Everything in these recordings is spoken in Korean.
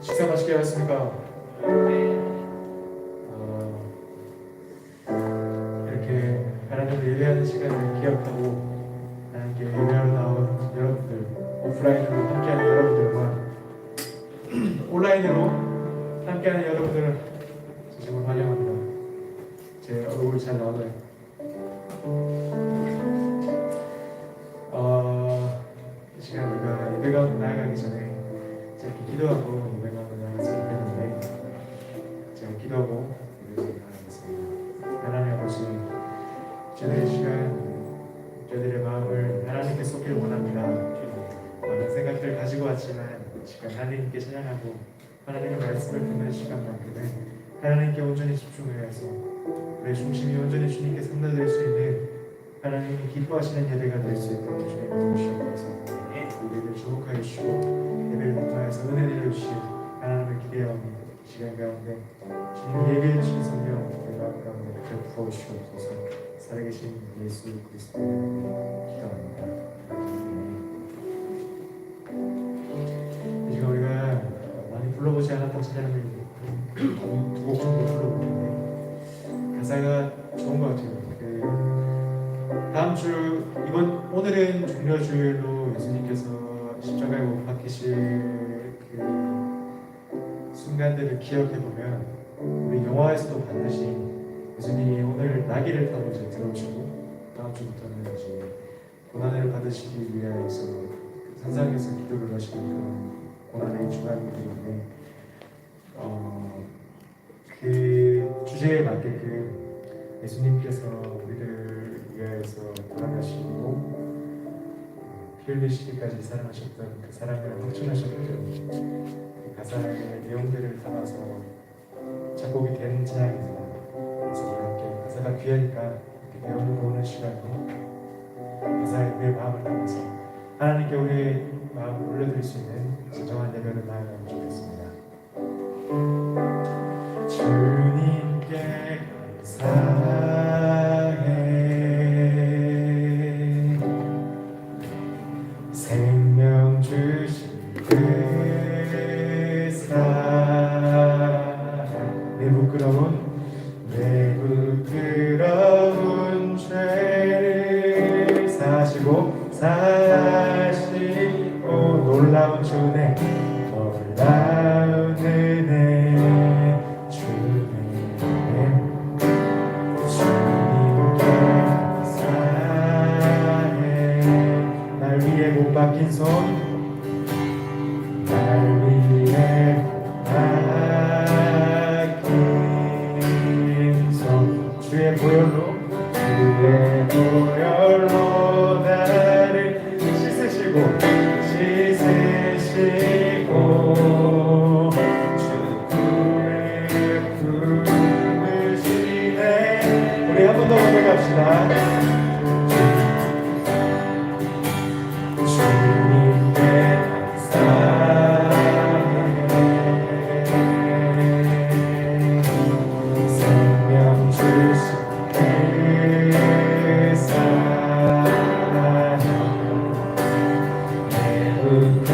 식사 맛있게 하셨습니까? 이렇게 하나님을 예배하는 시간을 기억하고 하나님께 예배하러 나온 여러분들, 오프라인으로 함께하는 여러분들과 온라인으로 함께하는 여러분들을 진심으로 환영합니다. 제 얼굴 잘 나오나요? 이 시간 우리가 예배 가운데 나아가기 전에 이렇게 기도하고 예배 가운데 나아갔으면 좋겠는데 제가 기도하고 예배를 나아가겠습니다. 하나님 아버지, 저들의 시간, 저들의 마음을 하나님께 쏟기를 원합니다. 많은 생각들을 가지고 왔지만 이 시간 하나님께 찬양하고 하나님의 말씀을 듣는 시간만큼은 하나님께 온전히 집중해서 우리의 중심이 온전히 주님께 상달될 수 있는 하나님이 기뻐하시는 예배가 될 수 있도록 주님 도우시옵소서. 우리를 주목하여 주시고 예배를 통해서 은혜 내려주실 하나님을 기대하오니 시간 가운데 주님이 예배해 주신 성령 우리 마음 가운데 부어주시옵소서. 살아계신 예수 그리스도 기도합니다. 지금 우리가 많이 불러보지 않았던 찬양을 두곡 정도 불러보는데 가사가 좋은 것 같아요. 다음 주 오늘은 종려주일로 예수님께서 십자가에 못 박히실 그 순간들을 기억해 보면 우리 영화에서도 반드시 예수님이 오늘 나귀를 타고 이제 들어오시고 다음 주부터는 이제 고난을 받으시기 위하여서 산상에서 기도를 하시는 그런 고난의 주간인데 그 주제에 맞게끔 예수님께서 우리를 위하여서 돌아가시고 피 흘리시기까지 사랑하셨던 그 사랑을 확증하셨던 그 가사의 내용들을 담아서 작곡이 된 찬양입니다. 그래서 우리 함께 가사가 귀하니까 이렇게 배우고 오는 시간으로 가사에 우리의 마음을 담아서 하나님께 우리의 마음을 올려드릴 수 있는 진정한 예배를 나아가면 좋겠습니다. 주님께 감사해 생명 주신 그 사랑 내 부끄러운 죄를 사시고 놀라운 은혜 못 박힌 손, 날 위해 박힌 손, 주의 보혈로 나를 씻으시고 주의 부으시네. 우리 한 번 더 고백합시다.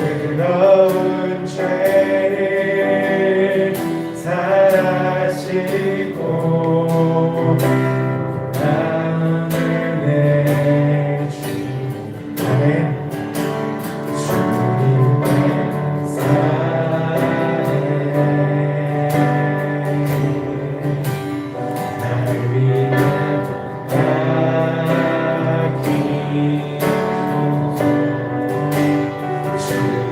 부끄러운 죄를 사시고 나를 내주네. 주님의 사랑에 날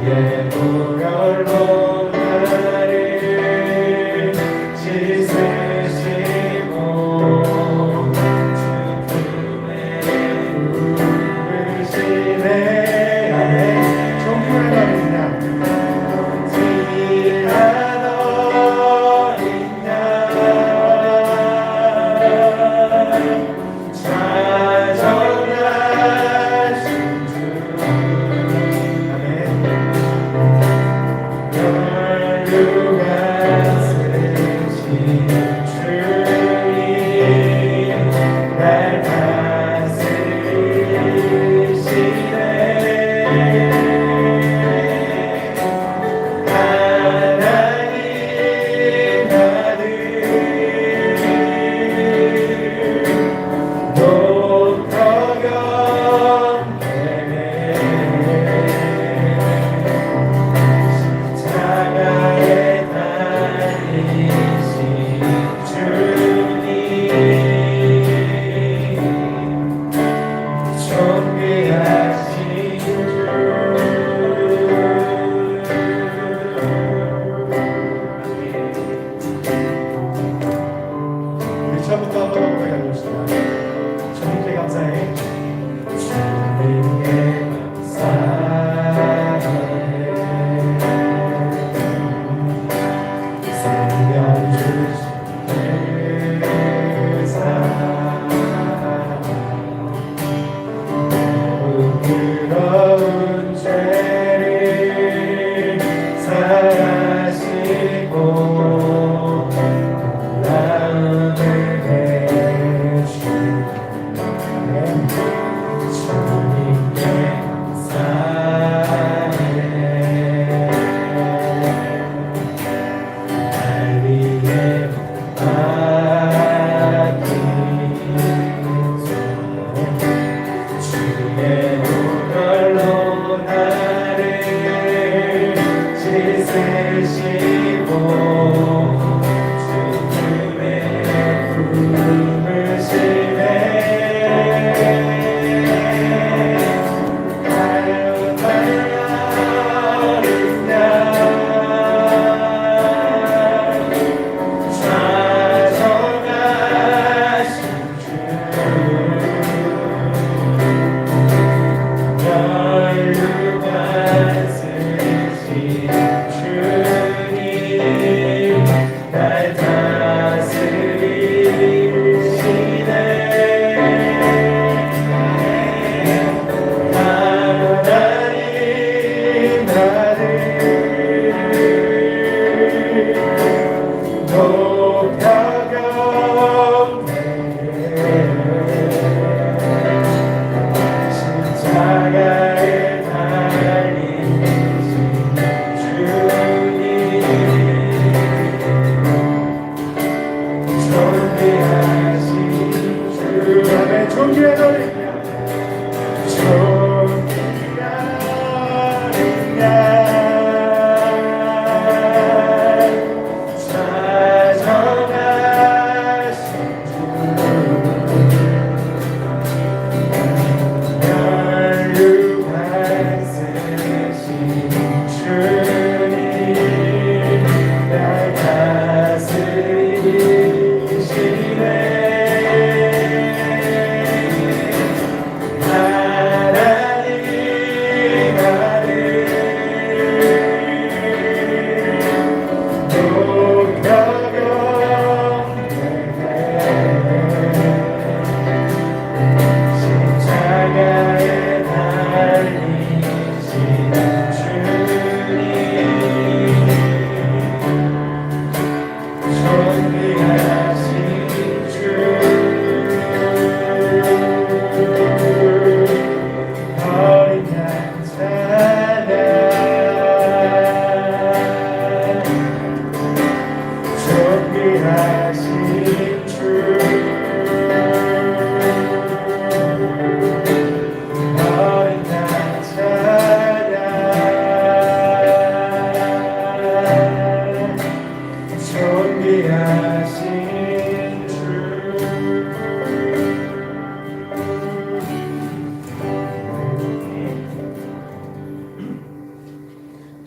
위해 보혈로 나를 씻으시고 주님의 부으시네. 아멘. 정말 말입니다. 지난 어린 양 찾아나신 주. 아멘. 혈루가 쓰신 주님 날 다스리시네. 하나님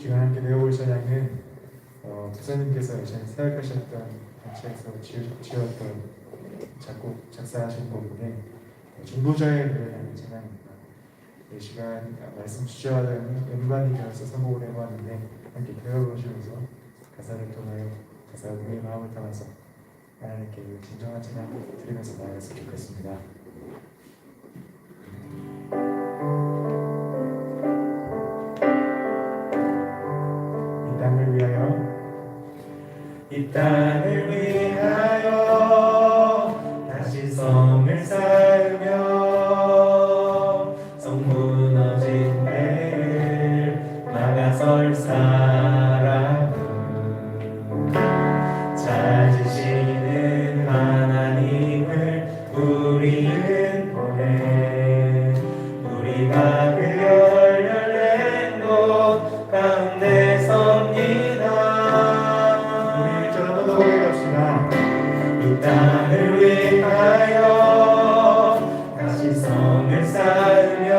지금 함께 배워볼 찬양은 부사님께서 예전에 사역하셨던 단체에서 지었던 작곡, 작사하신 곡인데 중보자의 노래라는 찬양입니다. 이 시간 말씀 주저하던 음반이 되어서 선곡을 해보았는데 함께 배워보시면서 가사를 통하여 가사 우리의 마음을 담아서 하나님께 진정한 찬양 드리면서 나아갔으면 좋겠습니다. 이 땅을 위하여 다시 성을 쌓으며 성 무너진 배를 막아설 사람은 찾으시는 하나님을 우리는 보내 우리가 그 열렬된 곳 가운데 섭니다. 이 땅을 위하여 다시 성을 쌓으며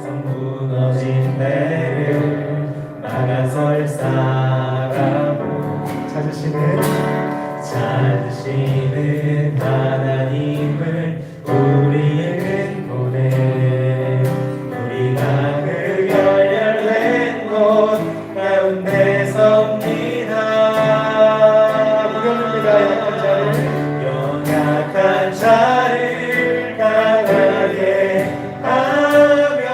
성 무너진 배를 막아설 사람을 찾으시는 하나님을 우리는 보내 우리가 그 열렬된 곳 가운데 섭니다. 연약한 자를 강하게 하며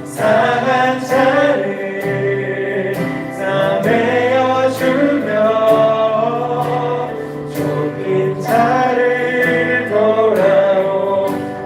상한 자를 싸매어 주며 쫓긴 자를 돌아오게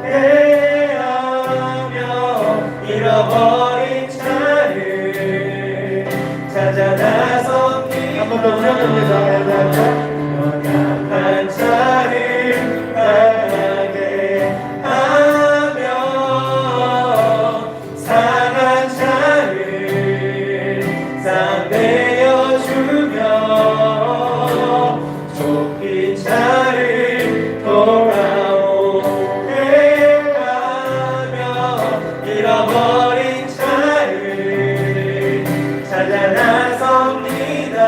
찾아 나섭니다.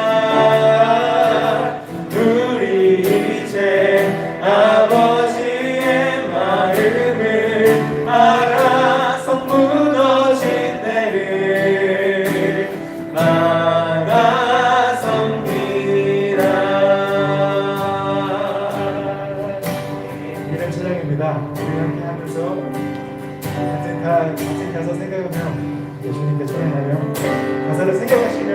우리 이제 아버지의 마음을 알아서 무너진 데를 막아섭니다. 이런 찬양입니다. 이렇게 하면서 같이 가서 생각하며 예수님께 찬양하며 가사를 생각하시며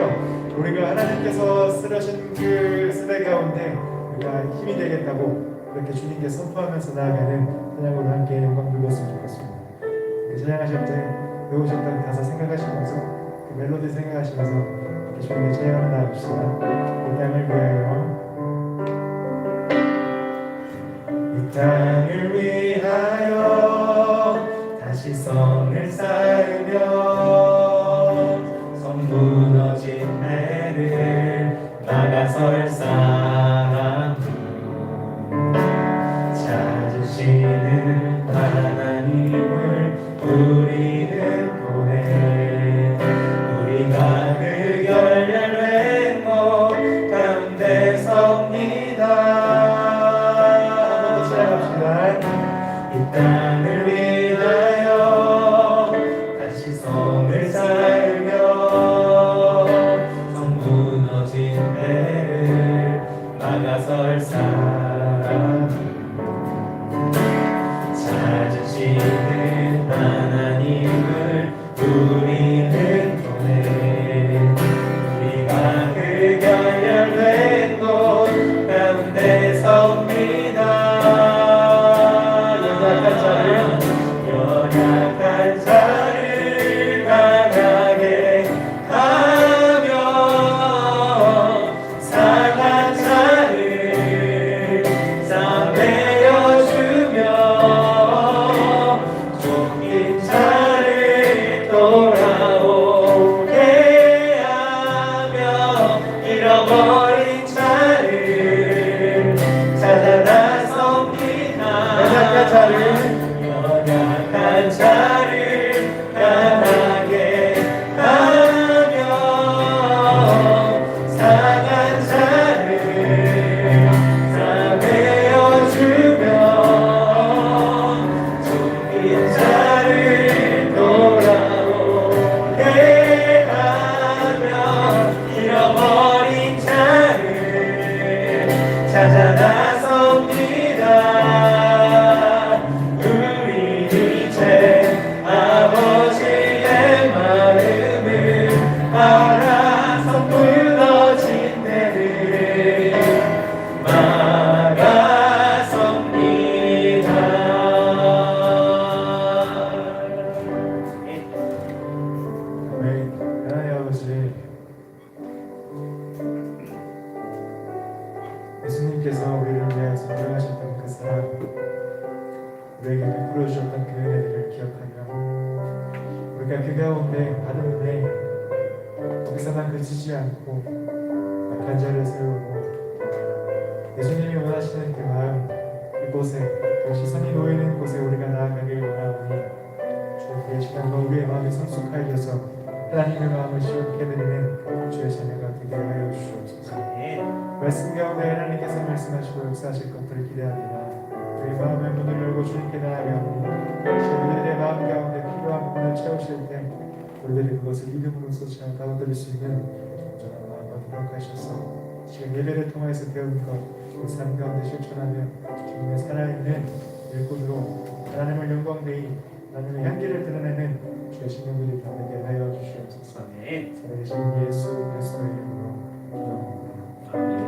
우리가 하나님께서 쓰러진 그 시대 가운데 우리가 힘이 되겠다고 이렇게 주님께 선포하면서 나아가는 찬양으로 함께 영광 돌렸으면 좋겠습니다. 찬양하실 때 배우셨던 가사 생각하시면서 그 멜로디 생각하시면서 이렇게 주님께 찬양하며 나아갑시다. 이 땅을 위하여 이 땅을 위하여 다시 성을 쌓으며 성 무너진 배를 막아설 사람 찾으시는 하나님을 우리는 보내 우리가 그 결렬된 곳 가운데 섭니다. 한번 더 시작합시다. 이 땅을 위하여 다시 성을 쌓으며 성 무너진 배를 막아설 사람 찾으시는 하나님을 우리는 보내 우리가 그 결렬된 곳 가운데 섭니다. 연약한 자를 강하게 하며 상한 자를 싸매어 주며 쫓긴 자를 돌아오게 하며 잃어버린 자를 찾아 나섭니다. 연약한 자를 강하게 하며 상한 자를 싸매어 주며 쫓긴 자를 돌아오게 하며 잃어버린 자를 찾아 나섭니다. 우리 이제 아버지의 마음을 알아서 무너진 데를 막아섭니다. 하나님 아버지, 예수님께서 우리를 위해서 돌아가셨던 그 사랑, 우리에게 베풀어 주셨던 그 은혜를 기억하며 우리가 그 가운데 받은 은혜 거기서만 그치지 않고 약한 자를 세우고 예수님이 원하시는 그 마음 그곳에 시선이 놓이는 곳에 우리가 나아가길 원하오니 주의 시간과 우리의 마음이 성숙하게 되어서 하나님의 마음을 시원케 드리는 주의 자녀가 되게 하여 주시옵소서. 말씀 가운데 하나님께서 말씀하시고 역사하실 것들을 기대합니다. 우리 마음의 문을 열고 주님께 나아가오니 우리들의 마음 가운데 필요한 부분을 채우실 때 우리들이 그것을 믿음으로써 잘 받아들일 수 있는 온전한 마음과 노력하셔서 지금 예배를 통해서 배운 것그 삶 가운데 실천하며 주님의 살아있는 일꾼으로 하나님을 영광되이 하나님의 향기를 드러내는 주의 신령들이 되게 하여 주시옵소서. 살아계신 예수 그리스도의 이름으로 기도합니다. 아멘.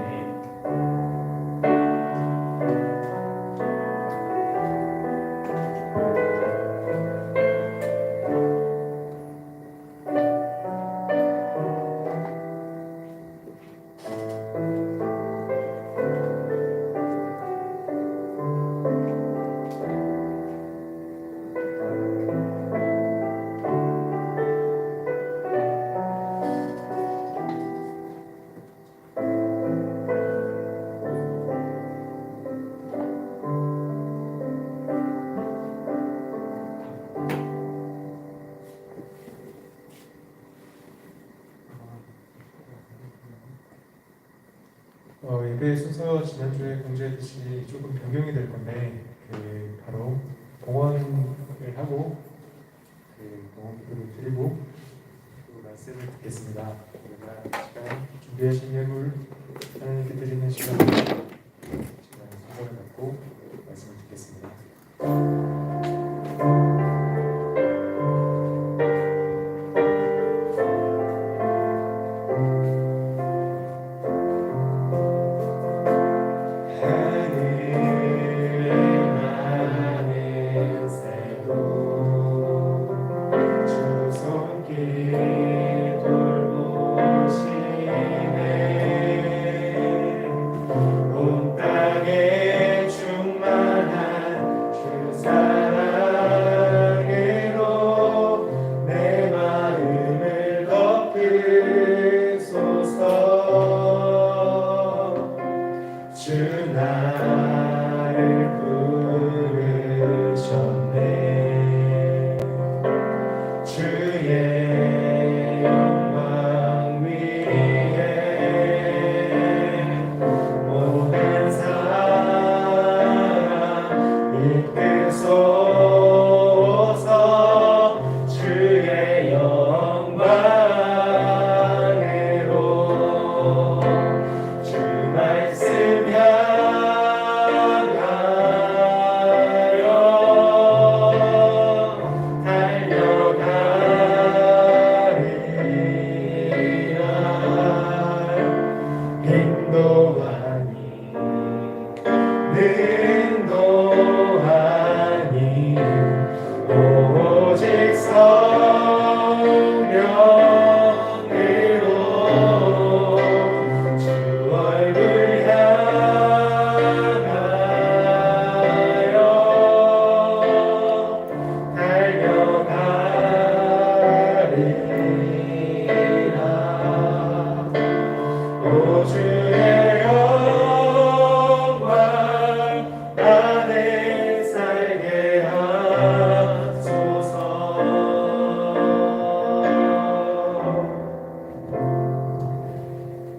예배 순서 지난주에 공지했듯이 조금 변경이 될 건데 바로 봉헌을 하고 봉헌 기도를 드리고 그리고 말씀을 듣겠습니다. 우리가 시간 준비하신 예물 하나님께 드리는 시간을 순서를 갖고 말씀을 듣겠습니다.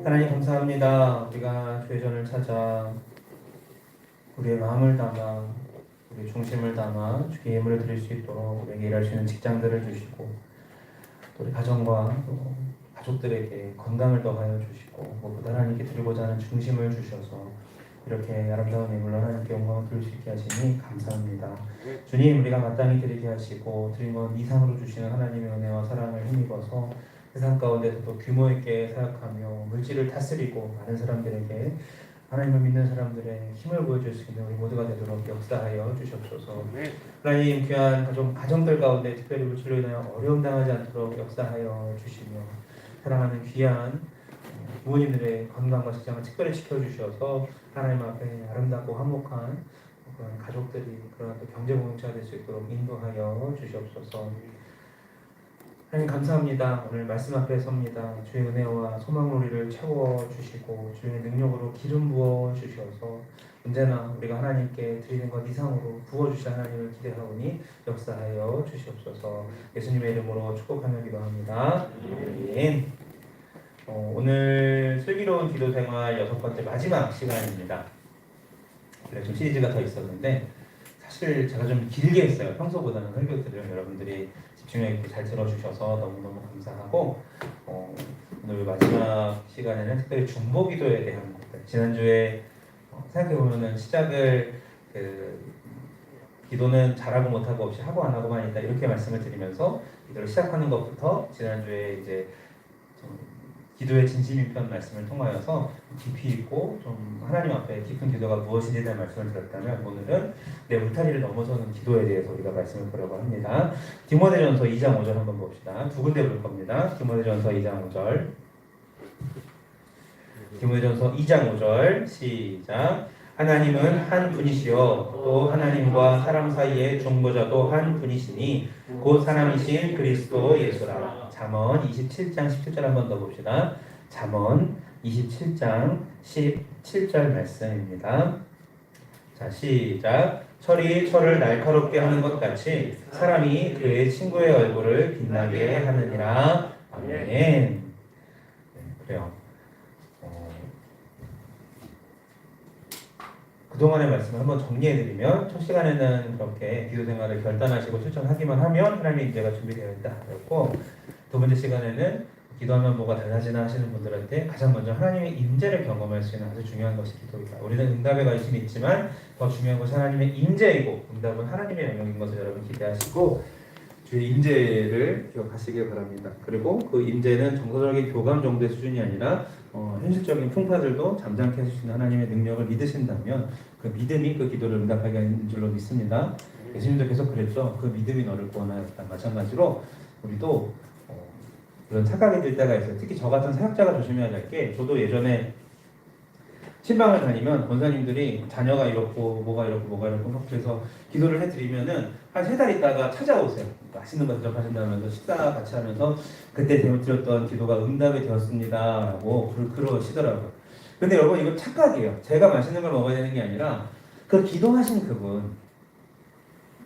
하나님 감사합니다. 우리가 교회전을 찾아 우리의 마음을 담아 우리의 중심을 담아 주께 예물을 드릴 수 있도록 우리에게 일할 수 있는 직장들을 주시고 또 우리 가정과 또 가족들에게 건강을 더하여 주시고 무엇보다 하나님께 드리고자 하는 중심을 주셔서 이렇게 아름다운 예물로 하나님께 영광을 드릴 수 있게 하시니 감사합니다. 주님, 우리가 마땅히 드리게 하시고 드린 것 이상으로 주시는 하나님의 은혜와 사랑을 힘입어서 세상 가운데서도 규모 있게 사역하며 물질을 다스리고 많은 사람들에게 하나님을 믿는 사람들의 힘을 보여줄 수 있는 우리 모두가 되도록 역사하여 주시옵소서. 하나님, 귀한 가정들 가운데 특별히 물질로 인하여 어려움 당하지 않도록 역사하여 주시며 사랑하는 귀한 부모님들의 건강과 직장을 특별히 지켜주셔서 하나님 앞에 아름답고 화목한 그런 가족들이 그런 또 경제 공동체가 될 수 있도록 인도하여 주시옵소서. 하나님 감사합니다. 오늘 말씀 앞에 섭니다. 주의 은혜와 소망으로 우리를 채워주시고 주의 능력으로 기름 부어주셔서 언제나 우리가 하나님께 드리는 것 이상으로 부어주실 하나님을 기대하오니 역사하여 주시옵소서. 예수님의 이름으로 축복하며 기도합니다. 아멘. 오늘 슬기로운 기도생활 6번째 마지막 시간입니다. 좀 시리즈가 더 있었는데 사실 제가 좀 길게 했어요. 평소보다는 설교들을 여러분들이 집중력 있게 잘 들어주셔서 너무너무 감사하고 오늘 마지막 시간에는 특별히 중보기도에 대한 것들 지난주에 생각해보면은 시작을 기도는 잘하고 못하고 없이 하고 안 하고만 있다 이렇게 말씀을 드리면서 기도를 시작하는 것부터 지난주에 이제 좀 기도의 진심인 편 말씀을 통하여서 깊이 있고 좀 하나님 앞에 깊은 기도가 무엇인지에 대한 말씀을 드렸다면 오늘은 내 울타리를 넘어서는 기도에 대해서 우리가 말씀을 보려고 합니다. 디모데전서 2장 5절 한번 봅시다. 두 군데 볼 겁니다. 디모데전서 2장 5절 디모데전서 2장 5절 시작. 하나님은 한 분이시요 또 하나님과 사람 사이의 중보자도 한 분이시니 곧 사람이신 그리스도 예수라. 잠언 27장 17절 한번 더 봅시다. 잠언 27장 17절 말씀입니다. 자 시작. 철이 철을 날카롭게 하는 것 같이 사람이 그의 친구의 얼굴을 빛나게 하느니라. 아멘. 네, 그래요. 그동안의 말씀을 한번 정리해드리면 첫 시간에는 그렇게 기도 생활을 결단하시고 실천하기만 하면 하나님의 인재가 준비되어 있다 그랬고, 두 번째 시간에는 기도하면 뭐가 달라지나 하시는 분들한테 가장 먼저 하나님의 인재를 경험할 수 있는 아주 중요한 것이 기도이다. 우리는 응답에 관심이 있지만 더 중요한 것은 하나님의 인재이고 응답은 하나님의 영역인 것을 여러분 기대하시고 주의 인재를 기억하시길 바랍니다. 그리고 그 인재는 정서적인 교감 정도의 수준이 아니라 현실적인 풍파들도 잠잠케 해줄 수 있는 하나님의 능력을 믿으신다면 그 믿음이 그 기도를 응답하게 하는 줄로 믿습니다. 예수님도 계속 그랬죠. 그 믿음이 너를 구원하였다. 마찬가지로 우리도 그런 착각이 들 때가 있어요. 특히 저 같은 사역자가 조심해야 될 게, 저도 예전에 신방을 다니면 권사님들이 자녀가 이렇고 뭐가 이렇고 뭐가 이렇고 막 그래서 기도를 해드리면은 한 3달 있다가 찾아오세요. 맛있는 거 대접하신다면서 식사 같이 하면서 그때 드렸던 기도가 응답이 되었습니다 라고 그러시더라고요. 근데 여러분 이거 착각이에요. 제가 맛있는 걸 먹어야 되는 게 아니라 그 기도하신 그분,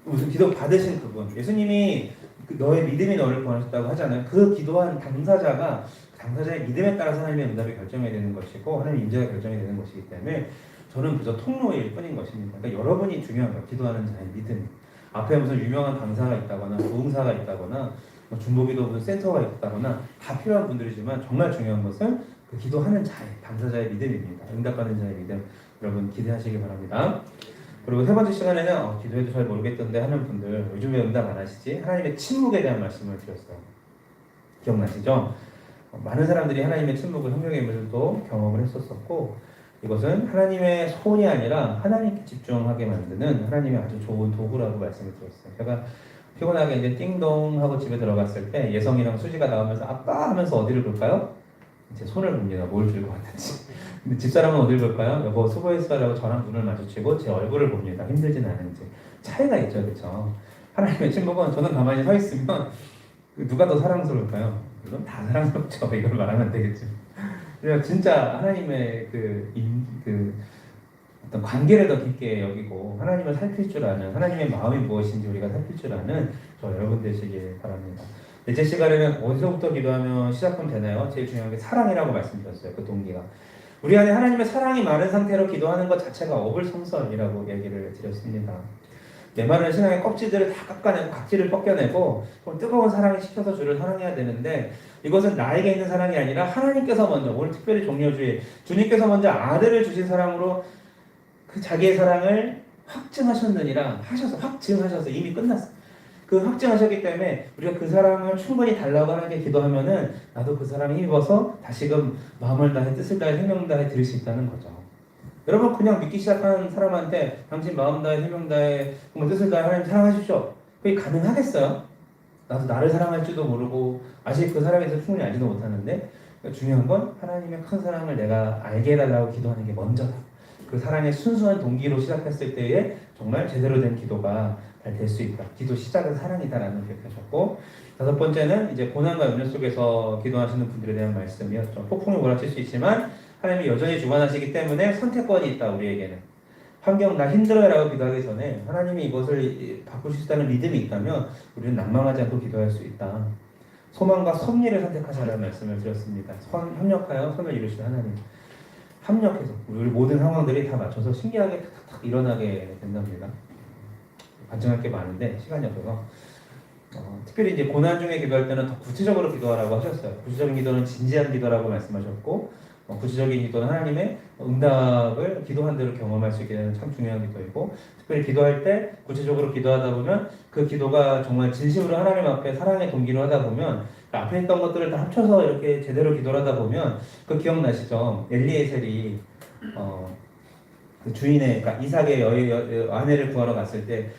무슨 기도 받으신 그분, 예수님이 너의 믿음이 너를 구원하셨다고 하잖아요. 그 기도한 당사자의 믿음에 따라서 하나님의 응답이 결정이 되는 것이고 하나님의 인재가 결정이 되는 것이기 때문에 저는 그저 통로일 뿐인 것입니다. 그러니까 여러분이 중요한 거예요. 기도하는 자의 믿음. 앞에 무슨 유명한 강사가 있다거나 부흥사가 있다거나 중보기도 무슨 센터가 있다거나 다 필요한 분들이지만 정말 중요한 것은 그 기도하는 자의 당사자의 믿음입니다. 응답받는 자의 믿음. 여러분 기대하시기 바랍니다. 그리고 세 번째 시간에는 기도해도 잘 모르겠던데 하는 분들, 요즘 왜 응답 안 하시지? 하나님의 침묵에 대한 말씀을 드렸어요. 기억나시죠? 많은 사람들이 하나님의 침묵을 성경의 인물들도 경험을 했었었고, 이것은 하나님의 소원이 아니라 하나님께 집중하게 만드는 하나님의 아주 좋은 도구라고 말씀을 드렸어요. 제가 피곤하게 이제 띵동 하고 집에 들어갔을 때 예성이랑 수지가 나오면서 아빠 하면서 어디를 볼까요? 제 손을 봅니다. 뭘 들고 왔는지. 근데 집사람은 어딜 볼까요? 여보 수고했어라고 저랑 눈을 마주치고 제 얼굴을 봅니다. 힘들진 않은지. 차이가 있죠, 그렇죠? 하나님의 침묵은 저는 가만히 서 있으면 누가 더 사랑스러울까요? 물론 다 사랑스럽죠. 이걸 말하면 안 되겠죠. 그래서 진짜 하나님의 어떤 관계를 더 깊게 여기고 하나님을 살필 줄 아는, 하나님의 마음이 무엇인지 우리가 살필 줄 아는 저 여러분 되시길 바랍니다. 제 시간에는 어디서부터 기도하면 시작하면 되나요? 제일 중요한 게 사랑이라고 말씀드렸어요. 그 동기가. 우리 안에 하나님의 사랑이 많은 상태로 기도하는 것 자체가 어불성설이라고 얘기를 드렸습니다. 메마른 신앙의 껍질들을 다 깎아내고 각질을 벗겨내고 뜨거운 사랑을 시켜서 주를 사랑해야 되는데, 이것은 나에게 있는 사랑이 아니라 하나님께서 먼저, 오늘 특별히 종려주의 주님께서 먼저 아들을 주신 사랑으로 그 자기의 사랑을 확증하셨느니라 확증하셔서 이미 끝났어요. 그 확증하셨기 때문에 우리가 그 사랑을 충분히 달라고 하나님께 기도하면은 나도 그 사랑에 힘입어서 다시금 마음을 다해 뜻을 다해 생명 다해 드릴 수 있다는 거죠. 여러분 그냥 믿기 시작한 사람한테 당신 마음 다해 생명 다해 뜻을 다해 하나님 사랑하십시오. 그게 가능하겠어요? 나도 나를 사랑할지도 모르고 아직 그 사람에 대해서 충분히 알지도 못하는데, 중요한 건 하나님의 큰 사랑을 내가 알게 해달라고 기도하는 게 먼저다. 그 사랑의 순수한 동기로 시작했을 때에 정말 제대로 된 기도가 잘 될 수 있다. 기도 시작은 사랑이다라는 기억하셨고, 다섯 번째는 이제 고난과 염려 속에서 기도하시는 분들에 대한 말씀이었죠. 폭풍이 몰아칠 수 있지만 하나님이 여전히 주관하시기 때문에 선택권이 있다. 우리에게는 환경 나 힘들어요라고 기도하기 전에 하나님이 이것을 바꿀 수 있다는 믿음이 있다면 우리는 낭망하지 않고 기도할 수 있다. 소망과 섭리를 선택하자라는 말씀을 드렸습니다. 협력하여 선을 이루시는 하나님, 합력해서 우리 모든 상황들이 다 맞춰서 신기하게 탁탁 일어나게 된답니다. 반증할 게 많은데 시간이 없어서 특별히 이제 고난 중에 기도할 때는 더 구체적으로 기도하라고 하셨어요. 구체적인 기도는 진지한 기도라고 말씀하셨고, 구체적인 기도는 하나님의 응답을 기도한 대로 경험할 수 있게 되는 참 중요한 기도이고, 특별히 기도할 때 구체적으로 기도하다 보면 그 기도가 정말 진심으로 하나님 앞에 사랑의 동기로 하다 보면 그 앞에 있던 것들을 다 합쳐서 이렇게 제대로 기도를 하다 보면, 그 기억나시죠? 엘리에셀이 그 주인의, 그러니까 이삭의 아내를 구하러 갔을 때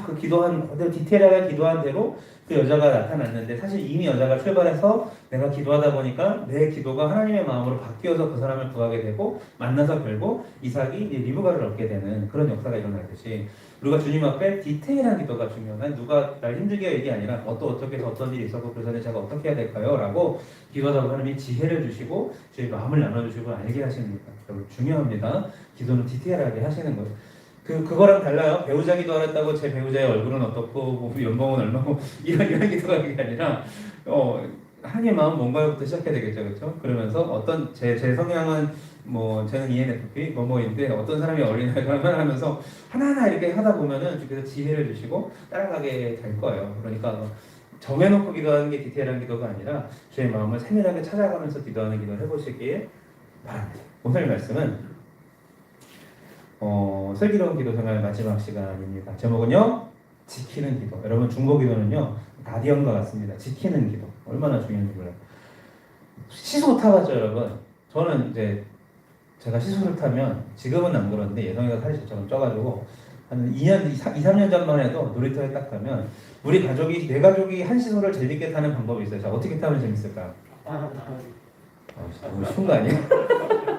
그 기도한 그대로 디테일하게 기도한 대로 그 여자가 나타났는데, 사실 이미 여자가 출발해서 내가 기도하다 보니까 내 기도가 하나님의 마음으로 바뀌어서 그 사람을 구하게 되고 만나서 결국 이삭이 리브가를 얻게 되는 그런 역사가 일어나듯이, 우리가 주님 앞에 디테일한 기도가 중요한, 누가 날 힘들게 할 일이 아니라 어떻게 해서 어떤 일이 있었고 그 전에 제가 어떻게 해야 될까요? 라고 기도하다 보면 하나님이 지혜를 주시고 저희 마음을 나눠주시고 알게 하십니다. 여러분 중요합니다. 기도는 디테일하게 하시는 거예요. 그거랑 달라요. 배우자 기도하랬다고 제 배우자의 얼굴은 어떻고 뭐 연봉은 얼마고 이런 기도가 그게 아니라 하나님의 마음 뭔가부터 시작해야 되겠죠, 그렇죠? 그러면서 어떤 제 성향은 뭐 저는 ENFP 뭐뭐인데 어떤 사람이 어린아이 그러면 하면서 하나하나 이렇게 하다 보면은 주께서 지혜를 주시고 따라가게 될 거예요. 그러니까 뭐 정해놓고 기도하는 게 디테일한 기도가 아니라 주의 마음을 세밀하게 찾아가면서 기도하는 기도를 해보시길 바랍니다. 오늘 말씀은 슬기로운 기도 생활 마지막 시간입니다. 제목은요, 지키는 기도. 여러분 중보 기도는요 가디언과 같습니다. 지키는 기도 얼마나 중요한지 몰라요. 시소 타봤죠, 여러분. 저는 이제 제가 시소를 타면 지금은 안 그런데 예성이가 살이 저처럼 쪄가지고 한 2년, 2, 3년 전만 해도 놀이터에 딱 가면 우리 가족이 내 가족이 한 시소를 재밌게 타는 방법이 있어요. 자, 어떻게 타면 재밌을까요? 너무 쉬운 거 아니에요?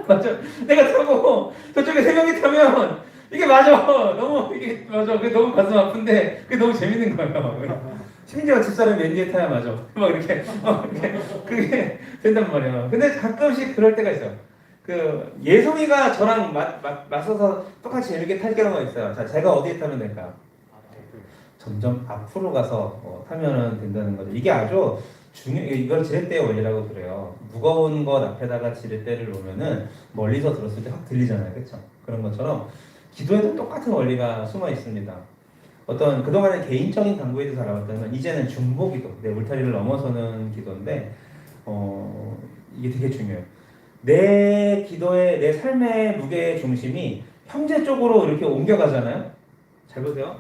맞아. 내가 타고 저쪽에 세 명이 타면 이게 맞아. 너무 이게 맞아. 그게 너무 가슴 아픈데 그게 너무 재밌는 거예요. 심지어 집사람 맨 뒤에 타야 맞아. 막 이렇게 그게 된단 말이에요. 근데 가끔씩 그럴 때가 있어요. 그 예송이가 저랑 맞서서 똑같이 재밌게 탈 경우가 있어요. 자, 제가 어디에 타면 될까요? 점점 앞으로 가서 타면은 된다는 거죠. 이게 아주 이걸 지렛대의 원리라고 그래요. 무거운 것 앞에다가 지렛대를 놓으면은 멀리서 들었을 때 확 들리잖아요, 그렇죠? 그런 것처럼 기도에도 똑같은 원리가 숨어 있습니다. 어떤 그동안의 개인적인 간구에도 살아왔다면 이제는 중보기도, 내 울타리를 넘어서는 기도인데 이게 되게 중요해요. 내 기도의 내 삶의 무게의 중심이 형제 쪽으로 이렇게 옮겨가잖아요. 잘 보세요.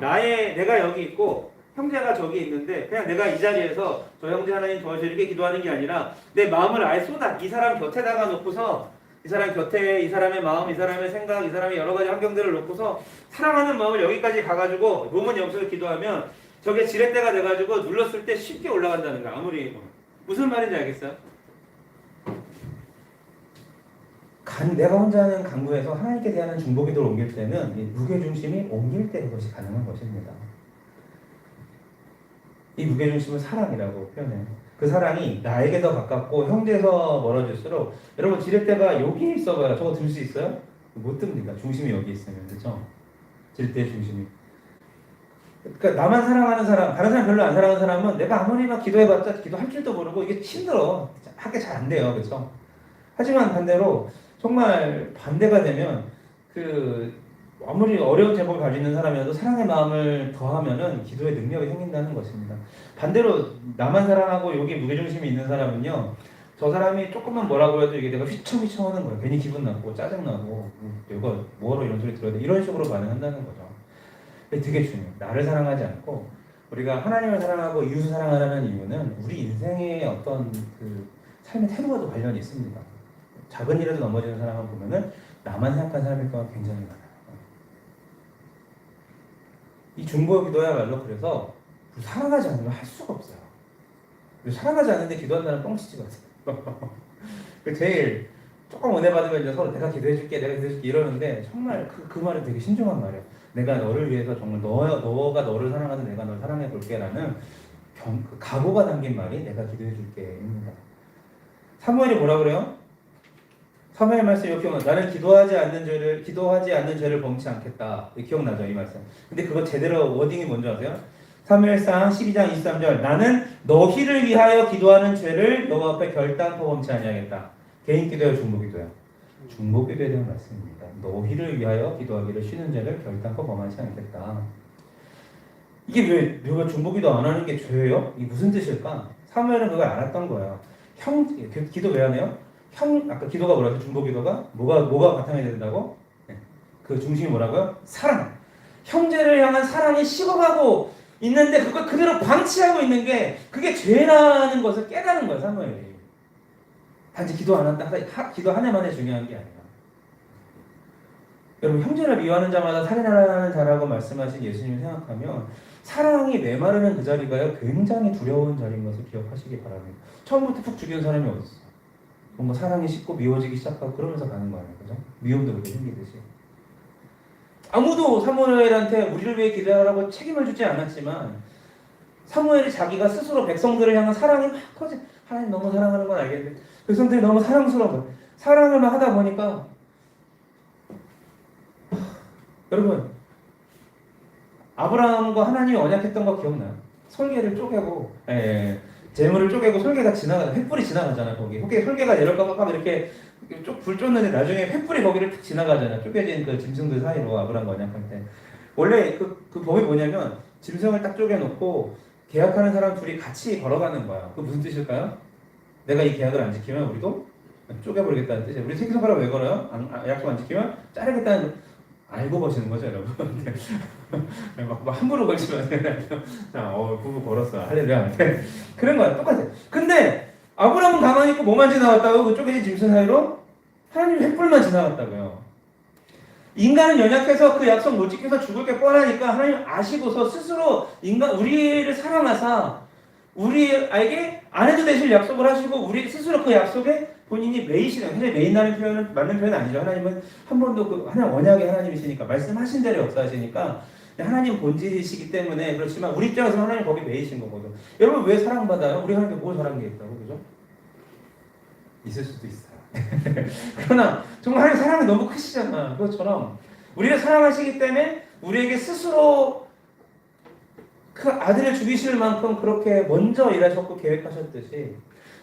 내가 여기 있고 형제가 저기 있는데 그냥 내가 이 자리에서 저 형제 하나님 도와줘 이렇게 기도하는 게 아니라 내 마음을 아예 이 사람 곁에다가 놓고서 이 사람 곁에 이 사람의 마음, 이 사람의 생각, 이 사람의 여러 가지 환경들을 놓고서 사랑하는 마음을 여기까지 가가지고 몸은 여기서 기도하면 저게 지렛대가 돼가지고 눌렀을 때 쉽게 올라간다는 거야. 아무리 무슨 말인지 알겠어요? 내가 혼자 하는 간구에서 하나님께 대한 중보기도를 옮길 때는 이 무게중심이 옮길 때 그것이 가능한 것입니다. 이 무게중심은 사랑이라고 표현해요. 그 사랑이 나에게 더 가깝고 형제에서 멀어질수록 여러분 지렛대가 여기 있어봐요. 저거 들 수 있어요? 못 듭니다. 중심이 여기 있으면. 그렇죠? 지렛대의 중심이. 그러니까 나만 사랑하는 사람, 다른 사람 별로 안 사랑하는 사람은 내가 아무리 막 기도해봤자 기도할 줄도 모르고 이게 힘들어. 하기 잘 안 돼요. 그렇죠? 하지만 반대로 정말 반대가 되면 아무리 어려운 제목을 가지고 있는 사람이라도 사랑의 마음을 더하면은 기도의 능력이 생긴다는 것입니다. 반대로 나만 사랑하고 여기 무게중심이 있는 사람은요, 저 사람이 조금만 뭐라고 해도 이게 내가 휘청휘청 하는 거예요. 괜히 기분 나고 짜증나고 내가 뭐하러 이런 소리 들어야 돼 이런 식으로 반응한다는 거죠. 되게 중요해요. 나를 사랑하지 않고 우리가 하나님을 사랑하고 이웃을 사랑하라는 이유는 우리 인생의 어떤 삶의 태도와도 관련이 있습니다. 작은 일에도 넘어지는 사람을 보면은 나만 생각한 사람일 거가 굉장히 많아요. 이 중보 기도야말로 그래서 사랑하지 않으면 할 수가 없어요. 사랑하지 않는데 기도한다는 뻥치지 마세요. 제일 조금 은혜 받으면 이제 서로 내가 기도해줄게 이러는데 정말 그 말은 되게 신중한 말이에요. 내가 너를 위해서 정말 너가 너를 사랑하는 내가 널 사랑해 볼게라는 각오가 담긴 말이 내가 기도해줄게입니다. 사무엘이 뭐라 그래요? 사무엘 말씀 이거 기억나. 나는 기도하지 않는 죄를 범치 않겠다. 기억나죠, 이 말씀. 근데 그거 제대로 워딩이 뭔지 아세요? 사무엘상 12장 23절. 나는 너희를 위하여 기도하는 죄를 너 앞에 결단코 범치 아니하겠다. 개인 기도예요, 중보 기도예요? 중보 기도에 대한 말씀입니다. 너희를 위하여 기도하기를 쉬는 죄를 결단코 범하지 않겠다. 이게 왜 누가 중보 기도 안 하는 게 죄예요? 이게 무슨 뜻일까? 사무엘은 그걸 알았던 거예요. 기도 왜 안 해요? 아까 기도가 뭐라고 했죠? 중보 기도가 뭐가 바탕이 된다고? 그 중심이 뭐라고요? 사랑. 형제를 향한 사랑이 식어가고 있는데 그걸 그대로 방치하고 있는 게 그게 죄라는 것을 깨달은 거예요, 사무엘이. 단지 기도 안 한다, 기도 하나만에 중요한 게 아니라. 여러분, 형제를 미워하는 자마다 살인하는 자라고 말씀하신 예수님을 생각하면 사랑이 메마르는 그 자리가요, 굉장히 두려운 자리인 것을 기억하시기 바랍니다. 처음부터 푹 죽이는 사람이 어디 있어? 뭔가 사랑이 식고 미워지기 시작하고 그러면서 가는 거 아니에요, 그죠? 미움도 그렇게 생기듯이. 아무도 사무엘한테 우리를 위해 기도하라고 책임을 주지 않았지만 사무엘이 자기가 스스로 백성들을 향한 사랑이 막 커지. 하나님 너무 사랑하는 건 알겠는데 백성들이 너무 사랑스러운 거예요. 사랑을 막 하다 보니까 여러분, 아브라함과 하나님이 언약했던 거 기억나요? 설계를 쪼개고 재물을 쪼개고 설계가 지나가 횃불이 지나가잖아 거기. 설계가 내려가고 막 이렇게 쭉불 쫓는데 나중에 횃불이 거기를 탁 지나가잖아. 쪼개진 그 짐승들 사이로 아브라함과 언약할 때. 원래 그 법이 뭐냐면 짐승을 딱 쪼개놓고 계약하는 사람 둘이 같이 걸어가는 거야. 그 무슨 뜻일까요? 내가 이 계약을 안 지키면 우리도 쪼개버리겠다는 뜻이에요. 우리 새끼손가락 왜 걸어요? 약속 안 지키면 자르겠다는 알고 거시는 거죠, 여러분. 막 함부로 걸치면 자, 부부 걸었어. 할렐루야. 그런 거야. 똑같아. 근데 아브라함은 가만히 있고 뭐만 지나갔다고 그쪽에 짐승 사이로 하나님 횃불만 지나갔다고요. 인간은 연약해서 그 약속 못 지켜서 죽을 게 뻔하니까 하나님 아시고서 스스로 우리를 사랑하사 우리에게 아내도 되실 약속을 하시고 우리 스스로 그 약속에 본인이 매이시는, 사실 매인다는 표현은 맞는 표현은 아니죠. 하나님은 한 번도 하나님 언약의 하나님이시니까 말씀하신 대로 역사하시니까 하나님 본질이시기 때문에. 그렇지만 우리 입장에서 하나님 거기 매이신 거거든. 여러분 왜 사랑받아요? 우리 하나님께 뭘 사랑한 게 있다고, 그죠? 있을 수도 있어요. 그러나 정말 하나님 사랑이 너무 크시잖아. 그것처럼 우리를 사랑하시기 때문에 우리에게 스스로 그 아들을 죽이실 만큼 그렇게 먼저 일하셨고 계획하셨듯이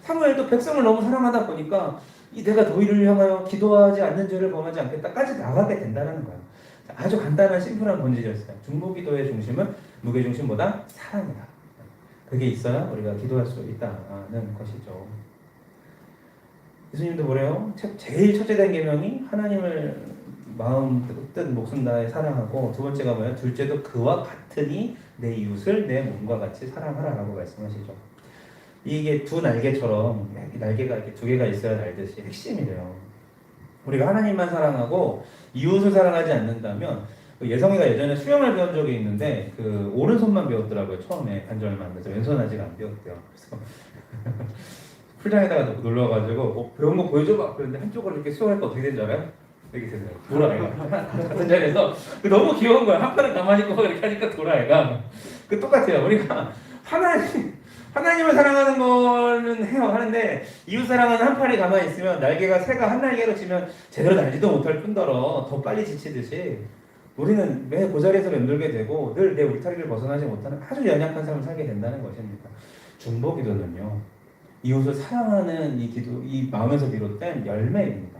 사무엘도 백성을 너무 사랑하다 보니까 내가 너희를 향하여 기도하지 않는 죄를 범하지 않겠다까지 나가게 된다는 거예요. 아주 간단한 심플한 본질이었어요. 중보기도의 중심은 무게중심보다 사랑이다. 그게 있어야 우리가 기도할 수 있다는 것이죠. 예수님도 뭐래요? 제일 첫째 된 계명이 하나님을 마음 뜻 목숨 다해 사랑하고, 두 번째가 뭐예요? 둘째도 그와 같으니 내 이웃을 내 몸과 같이 사랑하라라고 말씀하시죠. 이게 두 날개처럼 날개가 이렇게 두 개가 있어야 날듯이 핵심이래요. 우리가 하나님만 사랑하고 이웃을 사랑하지 않는다면, 예성이가 예전에 수영을 배운 적이 있는데 그 오른손만 배웠더라고요. 처음에 반절만. 그래서 왼손 아직 안 배웠대요. 그래서 풀장에다가 놓고 놀러가지고 배운 거 보여줘봐. 그런데 한쪽으로 이렇게 수영할 때 어떻게 된 줄 알아요? 이렇게 되더라고요. 돌아애가 같은 자리에서 너무 귀여운 거야. 한 판은 가만히 있고 이렇게 하니까 돌아애가 그 똑같아요. 우리가 하나님을 사랑하는 거는 해요. 하는데 이웃 사랑하는 한 팔이 가만히 있으면 날개가 새가 한 날개로 치면 제대로 날지도 못할 뿐더러 더 빨리 지치듯이 우리는 매 그 자리에서 맴돌게 되고 늘 내 울타리를 벗어나지 못하는 아주 연약한 삶을 살게 된다는 것입니다. 중보기도는요, 이웃을 사랑하는 이 기도, 이 마음에서 비롯된 열매입니다.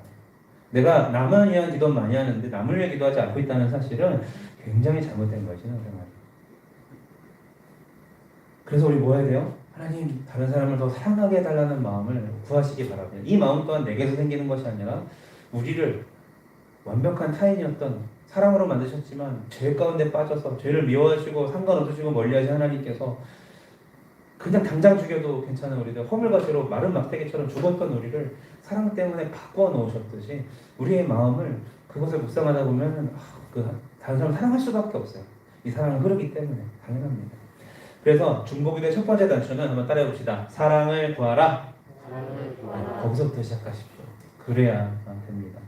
내가 남을 위한 기도 많이 하는데 남을 위해 기도하지 않고 있다는 사실은 굉장히 잘못된 것이죠. 그래서 우리 뭐 해야 돼요? 하나님, 다른 사람을 더 사랑하게 해달라는 마음을 구하시기 바랍니다. 이 마음 또한 내게서 생기는 것이 아니라 우리를 완벽한 타인이었던, 사랑으로 만드셨지만 죄 가운데 빠져서 죄를 미워하시고 상관없으시고 멀리하신 하나님께서 그냥 당장 죽여도 괜찮은 우리들, 허물과시로 마른 막대기처럼 죽었던 우리를 사랑 때문에 바꿔 놓으셨듯이 우리의 마음을 그것을 묵상하다 보면 다른 사람 사랑할 수밖에 없어요. 이 사랑은 흐르기 때문에 당연합니다. 그래서 중보기도의 첫 번째 단추는 한번 따라해 봅시다. 사랑을 구하라. 거기서부터 시작하십시오. 그래야 됩니다.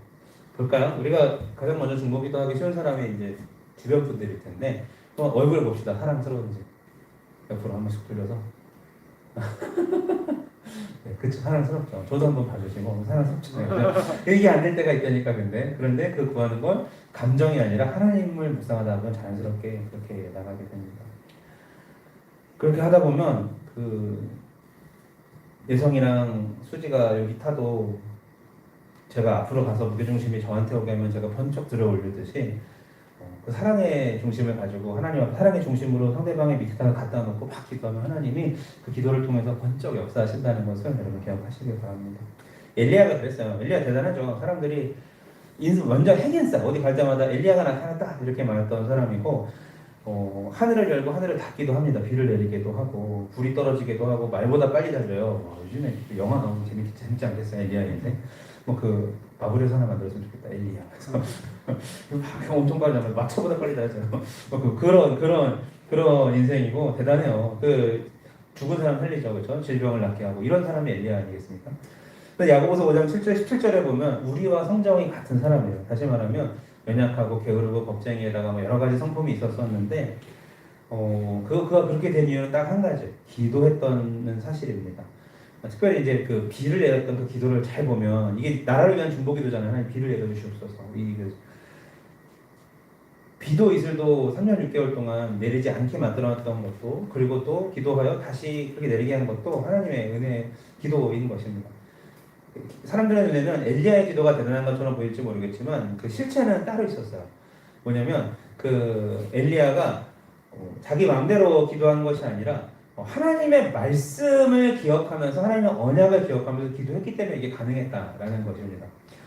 볼까요? 우리가 가장 먼저 중보기도하기 쉬운 사람이 이제 주변 분들일 텐데 얼굴을 봅시다. 사랑스러운지 옆으로 한 번씩 돌려서 네, 그쵸, 사랑스럽죠. 저도 한번 봐주시고 사랑스럽잖아요. 이게 안 될 때가 있다니까. 그런데 그 구하는 건 감정이 아니라 하나님을 묵상하다 보면 자연스럽게 그렇게 나가게 됩니다. 그렇게 하다 보면 그 예성이랑 수지가 여기 타도 제가 앞으로 가서 무게중심이 저한테 오게 하면 제가 번쩍 들어 올리듯이 그 사랑의 중심을 가지고 하나님 앞에 사랑의 중심으로 상대방의 밑에다가 갖다 놓고 막 기도하면 하나님이 그 기도를 통해서 번쩍 역사하신다는 것을 여러분 기억하시길 바랍니다. 엘리야가 그랬어요. 엘리야 대단하죠. 사람들이 먼저 핵인싸, 어디 갈 때마다 엘리야가 나타났다 이렇게 말했던 사람이고, 하늘을 열고 하늘을 닫기도 합니다. 비를 내리기도 하고 불이 떨어지기도 하고 말보다 빨리 달려요. 요즘에 영화 나오면 재밌지 않겠어요? 엘리야인데 그 바블에서 하나 만들었으면 좋겠다. 엘리야. 그래서 엄청 빨리 달려요. 마차보다 빨리 달려요. 그런 인생이고 대단해요. 그 죽은 사람 살리죠, 그렇죠? 질병을 낫게 하고 이런 사람이 엘리야 아니겠습니까? 야고보서 5장 7절 17절에 보면 우리와 성정이 같은 사람이에요. 다시 말하면 연약하고 게으르고 겁쟁이에다가 여러 가지 성품이 있었었는데 그가 그렇게 된 이유는 딱 한 가지, 기도했던 사실입니다. 특별히 이제 그 비를 내렸던 그 기도를 잘 보면 이게 나라를 위한 중보기도잖아요. 하나님 비를 내려주시옵소서. 비도 이슬도 3년 6개월 동안 내리지 않게 만들어놨던 것도, 그리고 또 기도하여 다시 그렇게 내리게 하는 것도 하나님의 은혜 기도인 것입니다. 사람들의 눈에는 엘리야의 기도가 대단한 것처럼 보일지 모르겠지만 그 실체는 따로 있었어요. 뭐냐면 그 엘리야가 자기 마음대로 기도한 것이 아니라 하나님의 말씀을 기억하면서 하나님의 언약을 기억하면서 기도했기 때문에 이게 가능했다라는 것입니다.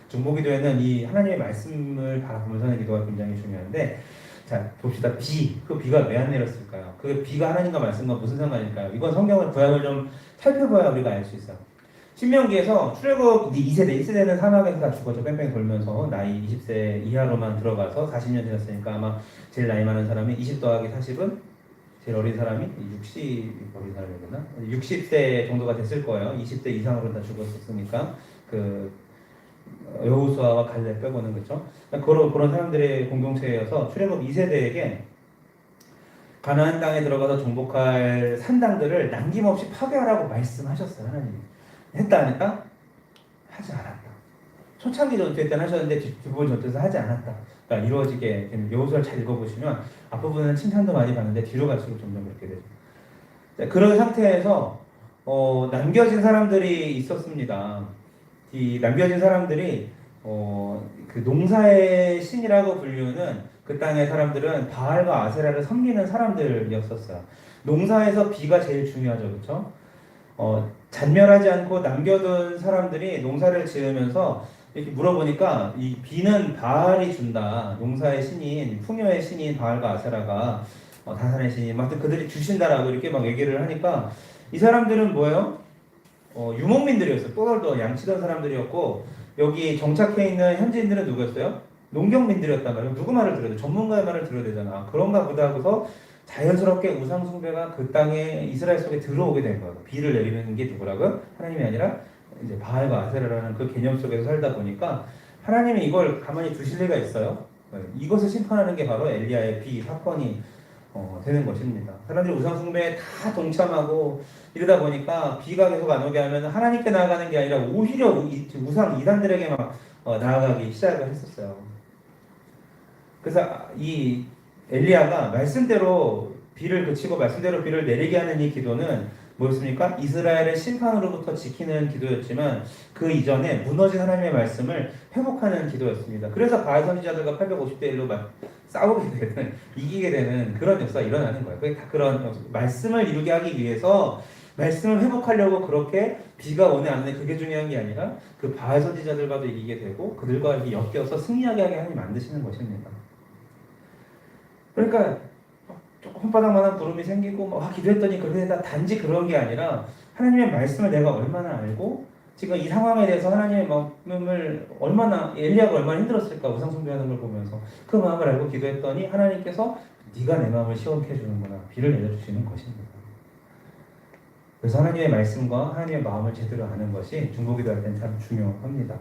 중보기도에는 이 하나님의 말씀을 바라보면서 하는 기도가 굉장히 중요한데, 자 봅시다. 그 비가 왜 안 내렸을까요? 그 비가 하나님과 말씀과 무슨 상관일까요? 이건 성경을 구약을 좀 살펴봐야 우리가 알 수 있어요. 신명기에서 출애굽 2세대, 1세대는 사막에서 다 죽어서 뺑뺑 돌면서 나이 20세 이하로만 들어가서 40년 지났으니까 아마 제일 나이 많은 사람이 20 더하기 40은 제일 어린 사람이 60세 정도가 됐을 거예요. 20대 이상으로 다 죽었었으니까 그 여호수아와 갈렙 빼고는, 그렇죠? 그런 사람들의 공동체여서 출애굽 2세대에게 가나안 땅에 들어가서 정복할 산당들을 남김없이 파괴하라고 말씀하셨어요. 하나님이. 했다 안 했다? 하지 않았다. 초창기 전투 때는 하셨는데 뒷부분 전투에서 하지 않았다. 그러니까 이루어지게 여호수아를 잘 읽어보시면 앞부분은 칭찬도 많이 받는데 뒤로 갈수록 점점 그렇게 되죠. 자, 그런 상태에서 남겨진 사람들이 있었습니다. 이 남겨진 사람들이 그 농사의 신이라고 불리는 그 땅의 사람들은 바알과 아세라를 섬기는 사람들이었었어요. 농사에서 비가 제일 중요하죠, 그렇죠? 잔멸하지 않고 남겨둔 사람들이 농사를 지으면서 이렇게 물어보니까 이 비는 바알이 준다. 농사의 신인, 풍요의 신인 바알과 아세라가 다산의 신인, 하여튼 그들이 주신다라고 이렇게 막 얘기를 하니까 이 사람들은 뭐예요? 유목민들이었어요. 또덜도 양치던 사람들이었고, 여기 정착해 있는 현지인들은 누구였어요? 농경민들이었단 말이에요. 누구 말을 들어야 돼? 전문가의 말을 들어야 되잖아. 그런가 보다 하고서 자연스럽게 우상숭배가 그 땅에 이스라엘 속에 들어오게 된 거예요. 비를 내리는 게 누구라고요? 하나님이 아니라 이제 바알과 아세라라는 그 개념 속에서 살다 보니까 하나님이 이걸 가만히 두실 리가 있어요? 이것을 심판하는 게 바로 엘리야의 비 사건이 되는 것입니다. 사람들이 우상숭배에 다 동참하고 이러다 보니까 비가 계속 안 오게 하면 하나님께 나아가는 게 아니라 오히려 우상 이단들에게 막 나아가기 시작을 했었어요. 그래서 이 엘리야가 말씀대로 비를 그치고 말씀대로 비를 내리게 하는 이 기도는 뭐였습니까? 이스라엘의 심판으로부터 지키는 기도였지만 그 이전에 무너진 하나님의 말씀을 회복하는 기도였습니다. 그래서 바알 선지자들과 850대 1로 싸우게 되는, 이기게 되는 그런 역사가 일어나는 거예요. 그게 다 그런 말씀을 이루게 하기 위해서 말씀을 회복하려고 그렇게 비가 오네 안 오네 그게 중요한 게 아니라 그 바알 선지자들과도 이기게 되고 그들과 이렇게 엮여서 승리하게 하게 하나님 만드시는 것입니다. 그러니까 손바닥만한 구름이 생기고 기도했더니 그렇게 된다, 단지 그런 게 아니라 하나님의 말씀을 내가 얼마나 알고 지금 이 상황에 대해서 하나님의 마음을 얼마나, 엘리야가 얼마나 힘들었을까 우상 숭배하는 걸 보면서 그 마음을 알고 기도했더니 하나님께서 네가 내 마음을 시원케 해주는구나, 비를 내려주시는 것입니다. 그래서 하나님의 말씀과 하나님의 마음을 제대로 아는 것이 중보기도할 때는 참 중요합니다.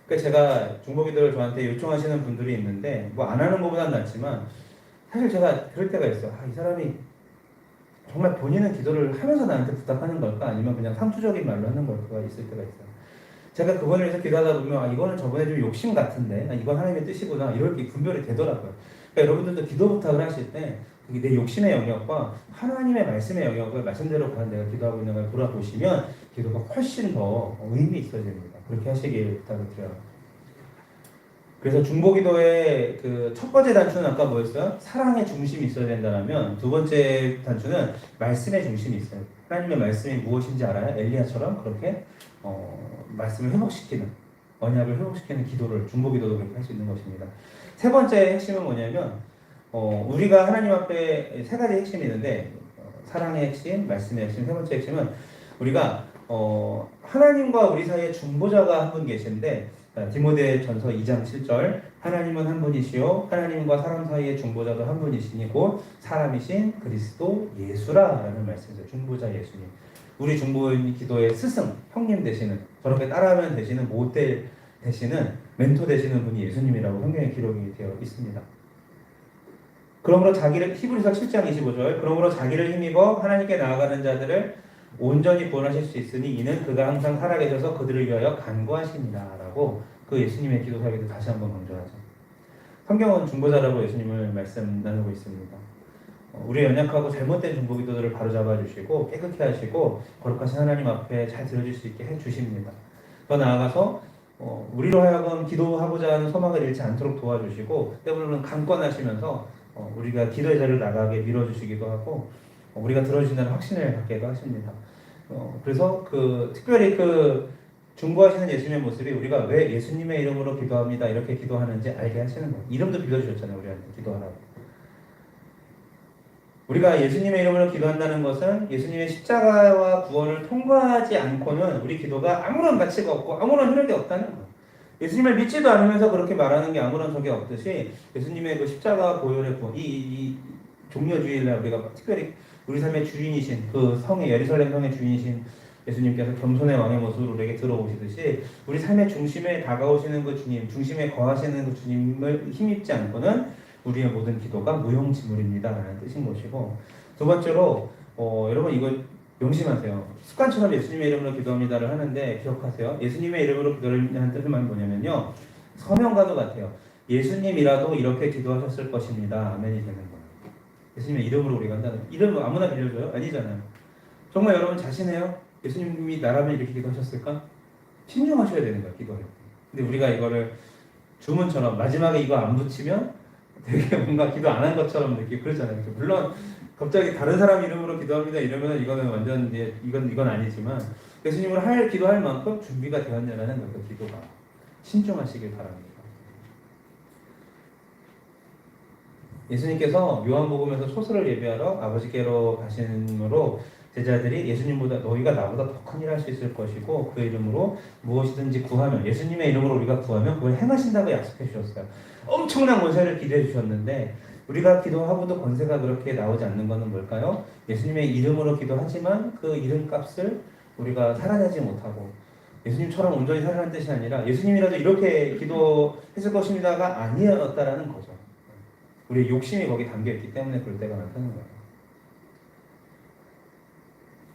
그러니까 제가 중보기도를 저한테 요청하시는 분들이 있는데 안 하는 것보다는 낫지만 사실 제가 그럴 때가 있어요. 이 사람이 정말 본인은 기도를 하면서 나한테 부탁하는 걸까? 아니면 그냥 상투적인 말로 하는 걸까? 있을 때가 있어요. 제가 그분을 위해서 기도하다 보면 이거는 저번에 좀 욕심 같은데 이건 하나님의 뜻이구나 이렇게 분별이 되더라고요. 그러니까 여러분들도 기도 부탁을 하실 때 내 욕심의 영역과 하나님의 말씀의 영역을 말씀대로 과연 내가 기도하고 있는 걸 돌아보시면 기도가 훨씬 더 의미 있어야 됩니다. 그렇게 하시길 부탁을 드려요. 그래서 중보기도의 그 첫 번째 단추는 아까 뭐였어요? 사랑의 중심이 있어야 된다면 두 번째 단추는 말씀의 중심이 있어요. 하나님의 말씀이 무엇인지 알아야 엘리야처럼 그렇게 말씀을 회복시키는, 언약을 회복시키는 기도를, 중보기도도 그렇게 할 수 있는 것입니다. 세 번째 핵심은 뭐냐면 우리가 하나님 앞에 세 가지 핵심이 있는데 사랑의 핵심, 말씀의 핵심, 세 번째 핵심은 우리가 하나님과 우리 사이에 중보자가 한 분 계신데 디모데전서 2장 7절 하나님은 한 분이시요 하나님과 사람 사이의 중보자도 한 분이시니 곧 사람이신 그리스도 예수라라는 말씀이죠. 중보자 예수님. 우리 중보인 기도의 스승, 형님 되시는, 저렇게 따라하면 되시는 모델 되시는, 멘토 되시는 분이 예수님이라고 성경에 기록이 되어 있습니다. 그러므로 자기를, 히브리서 7장 25절 그러므로 자기를 힘입어 하나님께 나아가는 자들을 온전히 구원하실 수 있으니 이는 그가 항상 살아계셔서 그들을 위하여 간구하시니라 라고 그 예수님의 기도 사역에도 다시 한번 강조하죠. 성경은 중보자라고 예수님을 말씀 나누고 있습니다. 우리의 연약하고 잘못된 중보기도들을 바로잡아 주시고 깨끗게 하시고 거룩하신 하나님 앞에 잘 들어줄 수 있게 해주십니다. 더 나아가서 우리로 하여금 기도하고자 하는 소망을 잃지 않도록 도와주시고 때로는 강권하시면서 우리가 기도의 자리를 나가게 밀어주시기도 하고 우리가 들어주신다는 확신을 갖게 하십니다. 그래서 특별히 중보하시는 예수님의 모습이 우리가 왜 예수님의 이름으로 기도합니다 이렇게 기도하는지 알게 하시는 거예요. 이름도 빌려주셨잖아요. 우리한테 기도하라고. 우리가 예수님의 이름으로 기도한다는 것은 예수님의 십자가와 구원을 통과하지 않고는 우리 기도가 아무런 가치가 없고 아무런 효력이 없다는 거예요. 예수님을 믿지도 않으면서 그렇게 말하는 게 아무런 적이 없듯이 예수님의 십자가 보혈의 구원, 이 종려주일날 우리가 특별히 우리 삶의 주인이신 성의 예루살렘 성의 주인이신 예수님께서 겸손의 왕의 모습으로 우리에게 들어오시듯이 우리 삶의 중심에 다가오시는 그 주님, 중심에 거하시는 그 주님을 힘입지 않고는 우리의 모든 기도가 무용지물입니다 라는 뜻인 것이고, 두 번째로 여러분 이거 명심하세요. 습관처럼 예수님의 이름으로 기도합니다를 하는데 기억하세요. 예수님의 이름으로 기도를 하는 뜻은 뭐냐면요, 서명과도 같아요. 예수님이라도 이렇게 기도하셨을 것입니다. 아멘이 되는 거예요. 예수님의 이름으로 우리가 한다는, 이름을 아무나 빌려줘요? 아니잖아요. 정말 여러분 자신해요? 예수님이 나라면 이렇게 기도하셨을까? 신중하셔야 되는 거예요, 기도를. 근데 우리가 이거를 주문처럼 마지막에 이거 안 붙이면 되게 뭔가 기도 안 한 것처럼 느끼고 그러잖아요. 물론 갑자기 다른 사람 이름으로 기도합니다 이러면 이거는 완전 이건 아니지만 예수님으로 기도할 만큼 준비가 되었냐라는 거예요. 그 기도가 신중하시길 바랍니다. 예수님께서 요한복음에서 소설을 예배하러 아버지께로 가심으로 제자들이 예수님보다 너희가 나보다 더 큰 일 할 수 있을 것이고 그 이름으로 무엇이든지 구하면, 예수님의 이름으로 우리가 구하면 그걸 행하신다고 약속해 주셨어요. 엄청난 권세를 기대해 주셨는데 우리가 기도하고도 권세가 그렇게 나오지 않는 것은 뭘까요? 예수님의 이름으로 기도하지만 그 이름값을 우리가 살아내지 못하고, 예수님처럼 온전히 살아가는 뜻이 아니라 예수님이라도 이렇게 기도했을 것입니다가 아니었다라는 거죠. 우리의 욕심이 거기 담겨있기 때문에 그럴 때가 많다는 거예요.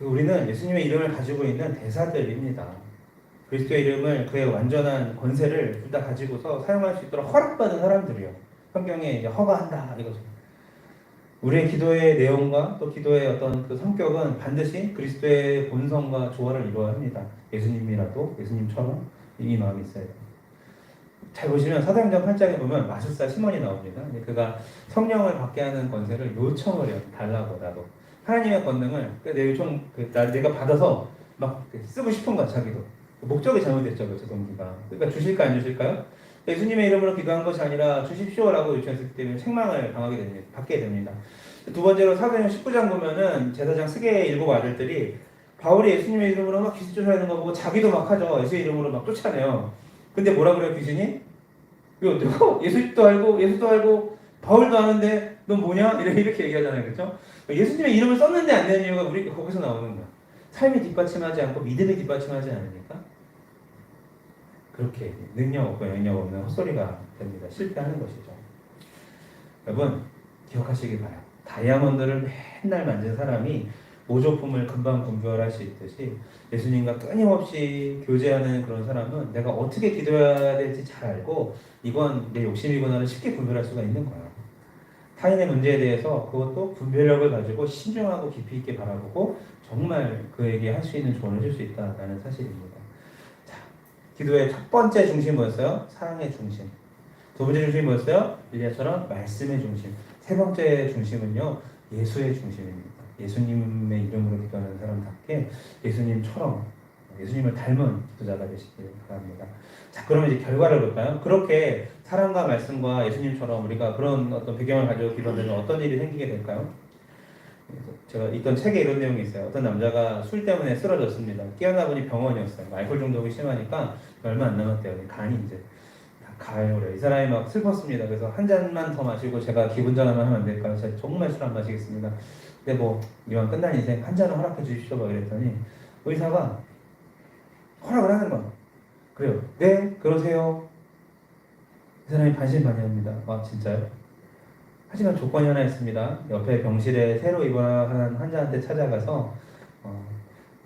우리는 예수님의 이름을 가지고 있는 대사들입니다. 그리스도의 이름을, 그의 완전한 권세를 둘 다 가지고서 사용할 수 있도록 허락받은 사람들이요. 성경에 이제 허가한다 이거죠. 우리의 기도의 내용과 또 기도의 어떤 그 성격은 반드시 그리스도의 본성과 조화를 이루어야 합니다. 예수님이라도 예수님처럼 이 마음이 있어야 돼요. 잘 보시면 사도행전 8장에 보면 마술사 시몬이 나옵니다. 그가 성령을 받게 하는 권세를 요청을 해요. 달라고. 나도 하나님의 권능을 내가 받아서 막 쓰고 싶은 거야. 자기도 목적이 잘못됐죠. 그 동기가. 그러니까 주실까 안 주실까요? 예수님의 이름으로 기도한 것이 아니라 주십시오라고 요청했기 때문에 책망을 받게 됩니다. 두 번째로 사도행전 19장 보면은 제사장 스게의 7 아들들이 바울이 예수님의 이름으로 막 귀신 쫓아내는 거 보고 자기도 막 하죠. 예수의 이름으로 막 쫓아내요. 근데 뭐라 그래요, 귀신이? 이거 너 예수도 알고 바울도 아는데 넌 뭐냐? 이렇게 얘기하잖아요. 그렇죠? 예수님의 이름을 썼는데 안 되는 이유가 우리 거기서 나오는 거야. 삶이 뒷받침하지 않고 믿음이 뒷받침하지 않으니까 그렇게 능력 없고 영역 없는 헛소리가 됩니다. 실패하는 것이죠. 여러분 기억하시기 바라요. 다이아몬드를 맨날 만진 사람이 모조품을 금방 분별할 수 있듯이 예수님과 끊임없이 교제하는 그런 사람은 내가 어떻게 기도해야 될지 잘 알고 이건 내 욕심이구나를 쉽게 분별할 수가 있는 거예요. 타인의 문제에 대해서 그것도 분별력을 가지고 신중하고 깊이 있게 바라보고 정말 그에게 할 수 있는 조언을 줄 수 있다는 사실입니다. 자, 기도의 첫 번째 중심이 뭐였어요? 사랑의 중심. 두 번째 중심이 뭐였어요? 일리야처럼 말씀의 중심. 세 번째 중심은요, 예수의 중심입니다. 예수님의 이름으로 기도하는 사람답게 예수님처럼 예수님을 닮은 기도자가 되시길 바랍니다. 자, 그러면 이제 결과를 볼까요? 그렇게 사랑과 말씀과 예수님처럼 우리가 그런 어떤 배경을 가지고 기도하면 어떤 일이 생기게 될까요? 제가 읽던 책에 이런 내용이 있어요. 어떤 남자가 술 때문에 쓰러졌습니다. 깨어나 보니 병원이었어요. 알코올 중독이 심하니까 얼마 안 남았대요. 간이 이제 가요래. 이 사람이 막 슬펐습니다. 그래서 한 잔만 더 마시고 제가 기분 전환만 하면 안 될까요? 제가 정말 술 안 마시겠습니다. 근데 뭐 이왕 끝난 인생 한 잔을 허락해 주십시오. 막 이랬더니 의사가 허락을 하는 거야. 그래요. 네, 그러세요. 이 사람이 반신반의합니다. 아, 진짜요? 하지만 조건이 하나 있습니다. 옆에 병실에 새로 입원한 환자한테 찾아가서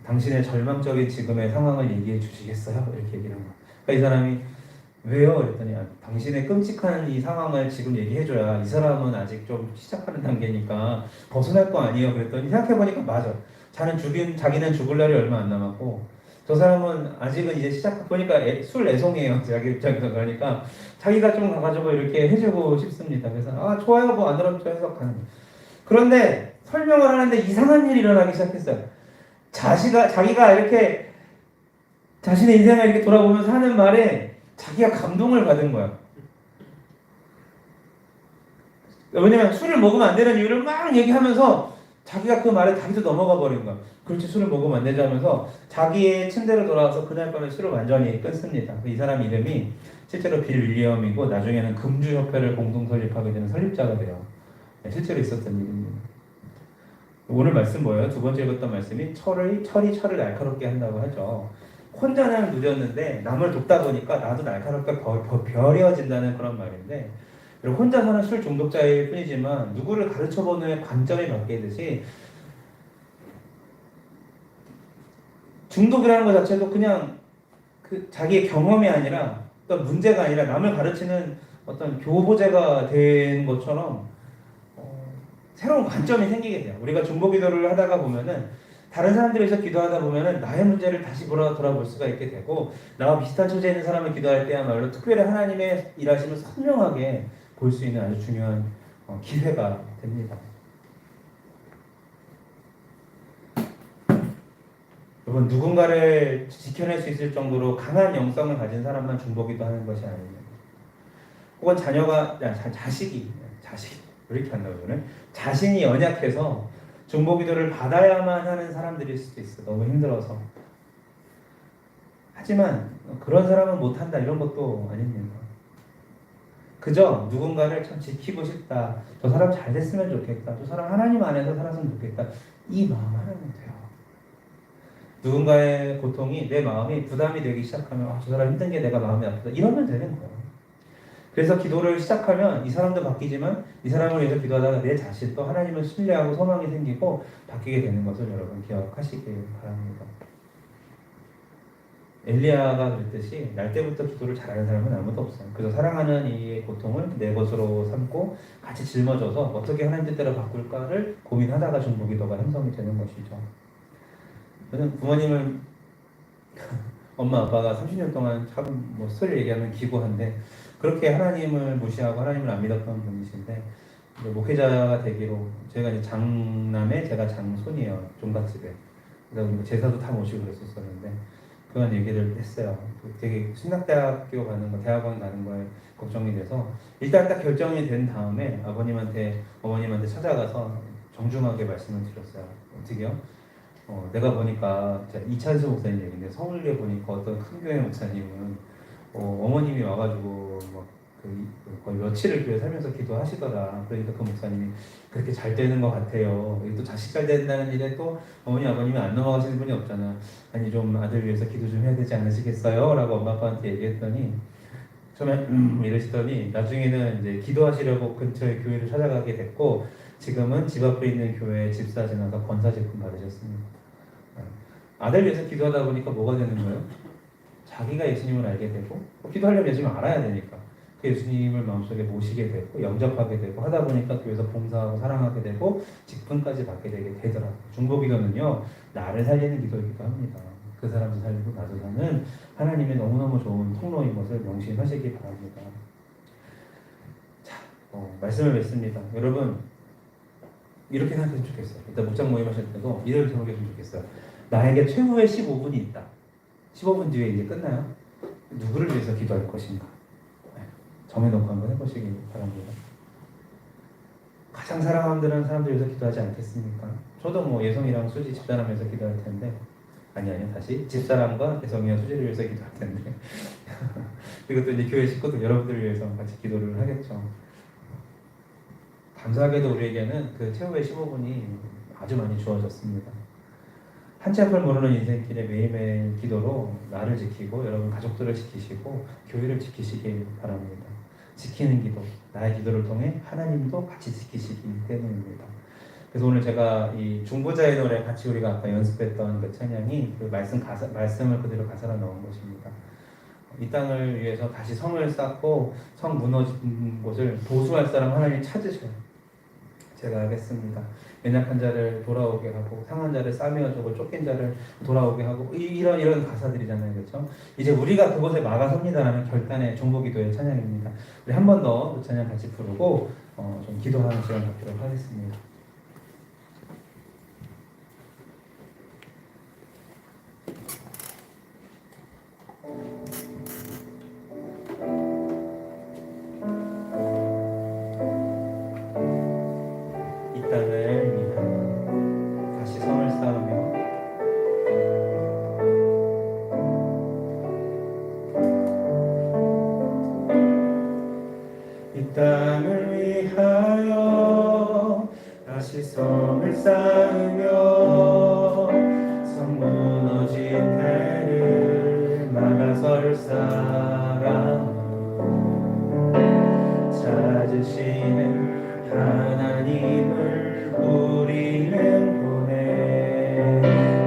당신의 절망적인 지금의 상황을 얘기해 주시겠어요? 이렇게 얘기를 한 거야. 그러니까 이 사람이 왜요? 그랬더니 당신의 끔찍한 이 상황을 지금 얘기해줘야 이 사람은 아직 좀 시작하는 단계니까 벗어날 거 아니에요. 그랬더니 생각해보니까 맞아. 자기는 죽을 날이 얼마 안 남았고 저 사람은 아직은 이제 보니까 술 애송이에요. 자기 입장에서. 그러니까 자기가 좀 가가지고 이렇게 해주고 싶습니다. 그래서 좋아요, 뭐 안 어렵죠, 해석하는. 그런데 설명을 하는데 이상한 일이 일어나기 시작했어요. 자기가 이렇게 자신의 인생을 이렇게 돌아보면서 하는 말에 자기가 감동을 받은 거야. 왜냐면 술을 먹으면 안 되는 이유를 막 얘기하면서 자기가 그 말에 자기도 넘어가 버린 거야. 그렇지, 술을 먹으면 안 되지 하면서 자기의 침대로 돌아와서 그날 밤에 술을 완전히 끊습니다. 이 사람 이름이 실제로 빌 윌리엄이고 나중에는 금주협회를 공동 설립하게 되는 설립자가 돼요. 실제로 있었던 일입니다. 오늘 말씀 뭐예요? 두 번째 읽었던 말씀이 철이 날카롭게 한다고 하죠. 혼자는 누렸는데 남을 돕다 보니까 나도 날카롭게 벼려진다는 그런 말인데, 혼자 사는 술 중독자일 뿐이지만 누구를 가르쳐보는 관점이 바뀌듯이 중독이라는 것 자체도 그냥 그 자기의 경험이 아니라 어떤 문제가 아니라 남을 가르치는 어떤 교보제가 된 것처럼 새로운 관점이 생기게 돼요. 우리가 중보기도를 하다가 보면은 다른 사람들이 위해서 기도하다 보면은 나의 문제를 다시 돌아볼 수가 있게 되고, 나와 비슷한 처지에 있는 사람을 기도할 때야말로 특별히 하나님의 일하심을 선명하게 볼 수 있는 아주 중요한 기회가 됩니다. 여러분, 누군가를 지켜낼 수 있을 정도로 강한 영성을 가진 사람만 중보기도 하는 것이 아닙니다. 혹은 자식이 왜 이렇게 한다고 그러네? 자신이 연약해서 중보기도를 받아야만 하는 사람들일 수도 있어. 너무 힘들어서. 하지만 그런 사람은 못한다 이런 것도 아닙니다. 그저 누군가를 참 지키고 싶다. 저 사람 잘 됐으면 좋겠다. 저 사람 하나님 안에서 살았으면 좋겠다. 이 마음 하나면 돼요. 누군가의 고통이 내 마음이 부담이 되기 시작하면 저 사람 힘든 게 내가 마음이 아프다. 이러면 되는 거예요. 그래서 기도를 시작하면 이 사람도 바뀌지만 이 사람을 위해서 기도하다가 내 자신도 하나님을 신뢰하고 소망이 생기고 바뀌게 되는 것을 여러분 기억하시길 바랍니다. 엘리야가 그랬듯이 날 때부터 기도를 잘하는 사람은 아무도 없어요. 그저 사랑하는 이의 고통을 내 것으로 삼고 같이 짊어져서 어떻게 하나님 뜻대로 바꿀까를 고민하다가 중보기도가 형성이 되는 것이죠. 저는 부모님을 엄마 아빠가 30년 동안 참 소리 얘기하면 기구한데 그렇게 하나님을 무시하고 하나님을 안 믿었던 분이신데 목회자가 되기로, 제가 이제 장남에 제가 장손이에요. 종갓집에. 그래서 제사도 다 모시고 그랬었는데 그런 얘기를 했어요. 되게 신학대학교 가는 거, 대학원 가는 거에 걱정이 돼서 일단 딱 결정이 된 다음에 어머님한테 찾아가서 정중하게 말씀을 드렸어요. 어떻게요? 내가 보니까 이찬수 목사님 얘기인데 서울에 보니까 어떤 큰 교회 목사님은 어머님이 와가지고 거의 며칠을 교회 살면서 기도하시더라. 그러니까 그 목사님이 그렇게 잘 되는 것 같아요. 또 자식 잘 된다는 일에 또 어머니 아버님이 안 넘어가시는 분이 없잖아. 아니 좀 아들 위해서 기도 좀 해야 되지 않으시겠어요? 라고 엄마 아빠한테 얘기했더니 처음에 이러시더니 나중에는 이제 기도하시려고 근처에 교회를 찾아가게 됐고 지금은 집 앞에 있는 교회 집사 지나서 권사제품 받으셨습니다. 아들 위해서 기도하다 보니까 뭐가 되는 거예요? 자기가 예수님을 알게 되고 기도하려면 예수님을 알아야 되니까 그 예수님을 마음속에 모시게 되고 영접하게 되고 하다 보니까 교회에서 봉사하고 사랑하게 되고 직분까지 받게 되게 되더라고요. 중보기도는요 나를 살리는 기도이기도 합니다. 그 사람도 살리고 나도 사는 하나님의 너무너무 좋은 통로인 것을 명심하시기 바랍니다. 자, 말씀을 맺습니다. 여러분 이렇게 생각했으면 좋겠어요. 일단 목장 모임 하실 때도 이렇게 생각했으면 좋겠어요. 나에게 최후의 15분이 있다. 15분 뒤에 이제 끝나요. 누구를 위해서 기도할 것인가? 정해놓고 한번 해보시기 바랍니다. 가장 사랑하는 사람들 위해서 기도하지 않겠습니까? 저도 예성이랑 수지 집사람에서 기도할 텐데 아니요 다시 집사람과 예성이와 수지를 위해서 기도할 텐데 그리고 또 이제 교회 식구들 여러분들을 위해서 같이 기도를 하겠죠. 감사하게도 우리에게는 그 최후의 15분이 아주 많이 주어졌습니다. 한 치 앞을 모르는 인생길의 매일매일 기도로 나를 지키고 여러분 가족들을 지키시고 교회를 지키시길 바랍니다. 지키는 기도, 나의 기도를 통해 하나님도 같이 지키시기 때문입니다. 그래서 오늘 제가 이 중보자의 노래 같이 우리가 아까 연습했던 그 찬양이 그 말씀을 그대로 가사로 넣은 것입니다. 이 땅을 위해서 다시 성을 쌓고 성 무너진 곳을 보수할 사람 하나님 찾으셔요. 제가 하겠습니다. 연약한 자를 돌아오게 하고 상한 자를 싸매어 주고 쫓긴 자를 돌아오게 하고 이런 가사들이잖아요. 그렇죠? 이제 우리가 그곳에 막아섭니다라는 결단의 중보기도의 찬양입니다. 우리 한 번 더 그 찬양 같이 부르고 좀 기도하는 시간 갖도록 하겠습니다. 이 땅을 위하여 다시 성을 쌓으며 이 땅을 위하여 다시 성을 쌓으며 성 무너진 배를 막아설 사람 찾으시는 하나님을 우리는 보내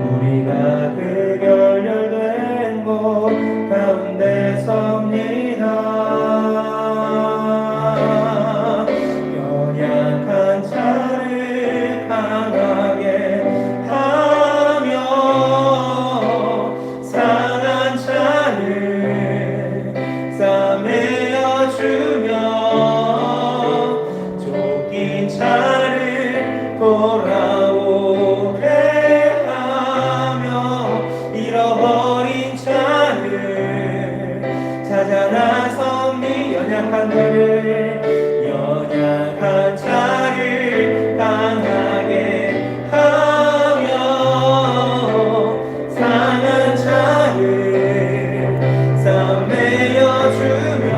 우리가 그 결렬된 곳 가운데 섭니다. 연약한 자를 강하게 하며 상한 자를 싸매어 주며 자를 돌아오게 하며 잃어버린 자를 찾아 나섭니. 연약한 자를 강하게 하며 상한 자를 싸매어 주며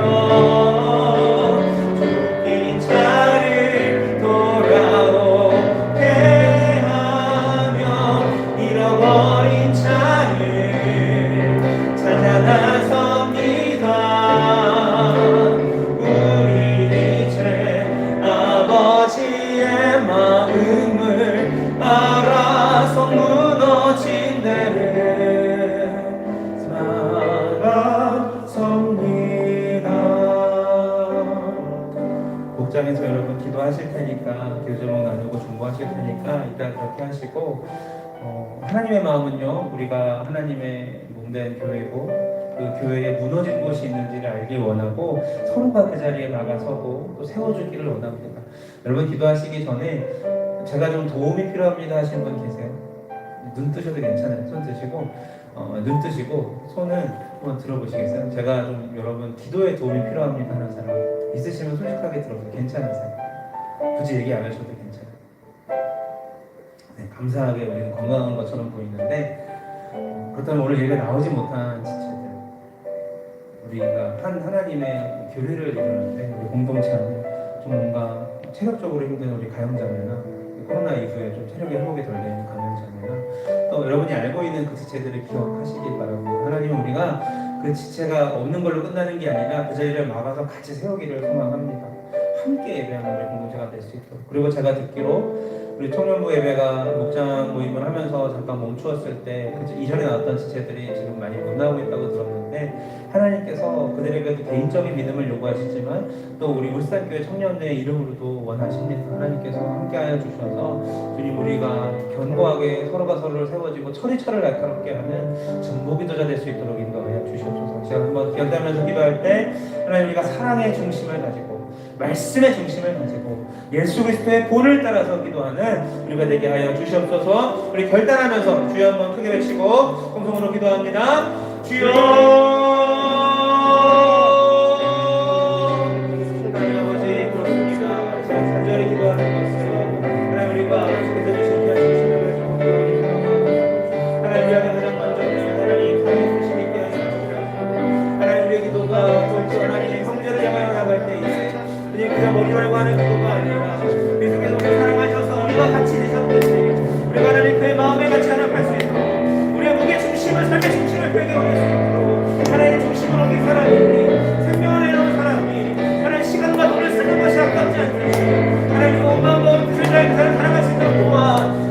잃어버린 자를 찾아 나섭니다. 우리 이제 아버지의 마음을 알아서 무너진 데를 나가섭니다. 복장에서 여러분 기도하실 테니까 기도 제목 나누고 중보하실 테니까 일단 그렇게 하시고 하나님의 마음은요, 우리가 하나님의 몸된 교회고 그 교회에 무너진 곳이 있는지를 알기 원하고 서로가 그 자리에 나가서고 또 세워주기를 원합니다. 여러분 기도하시기 전에 제가 좀 도움이 필요합니다 하시는 분 계세요? 눈 뜨셔도 괜찮아요. 손 뜨시고 눈 뜨시고 손을 한번 들어보시겠어요? 제가 좀 여러분 기도에 도움이 필요합니다 하는 사람 있으시면 솔직하게 들어보세요. 괜찮으세요? 굳이 얘기 안 하셔도 괜찮아요. 네, 감사하게 우리는 건강한 것처럼 보이는데 그렇다면 오늘 예배 나오지 못한 지체들 우리가 하나님의 교회를 이루는데 우리 공동체 안에 좀 뭔가 체력적으로 힘든 우리 가영자매나 코로나 이후에 좀 체력이 회복이 덜 되는 가영자매나 또 여러분이 알고 있는 그 지체들을 기억하시기 바랍니다. 하나님은 우리가 그 지체가 없는 걸로 끝나는 게 아니라 그 자리를 막아서 같이 세우기를 소망합니다. 함께 예배하는 우리 공동체가 될 수 있도록. 그리고 제가 듣기로 우리 청년부 예배가 목장 모임을 하면서 잠깐 멈추었을 때 이전에 나왔던 지체들이 지금 많이 못 나오고 있다고 들었는데 하나님께서 그들에게도 개인적인 믿음을 요구하시지만 또 우리 울산교회 청년의 이름으로도 원하십니다. 하나님께서 함께하여 주셔서 주님 우리가 견고하게 서로가 서로를 세워지고 처리처를 날카롭게 하는 전보기도자 될 수 있도록 인도하여 주시옵소서. 제가 한번 기억하면서 기도할 때 하나님 우리가 사랑의 중심을 가지고 말씀의 중심을 가지고 예수 그리스도의 본을 따라서 기도하는 우리가 되게 하여 주시옵소서. 우리 결단하면서 주여 한번 크게 외치고 공성으로 기도합니다. 주여 하나님 아버지 그렇습니다. 제가 간절히 기도하는 것은 하나님 우리가 주께서 주신 귀한 중심을 가지고 하나님 위하여 가장 먼저 하나님 사랑의 중심 있게 하여 주시옵소서. 하나님 우리의 기도가 또 하나님 형제를 향하여 나갈 때에 그냥 머리 말고 하는 기도가 아니라 계속해서 우리 사랑하셔서 우리가 같이 되셨듯이 우리가 하나님 그의 마음에 같이 하나갈 수 있도록 우리의 무게 중심을 삶의 중심을 되게 올릴 수 있도록 하나님의 중심을 얻긴 사람이 생명을 내놓은 사람이 하나님 시간과 돈을 쓰는 것이 아깝지 않듯이 하나님 온 마음과 뜻을 다해 그 사람을 사랑할 수 있도록 도와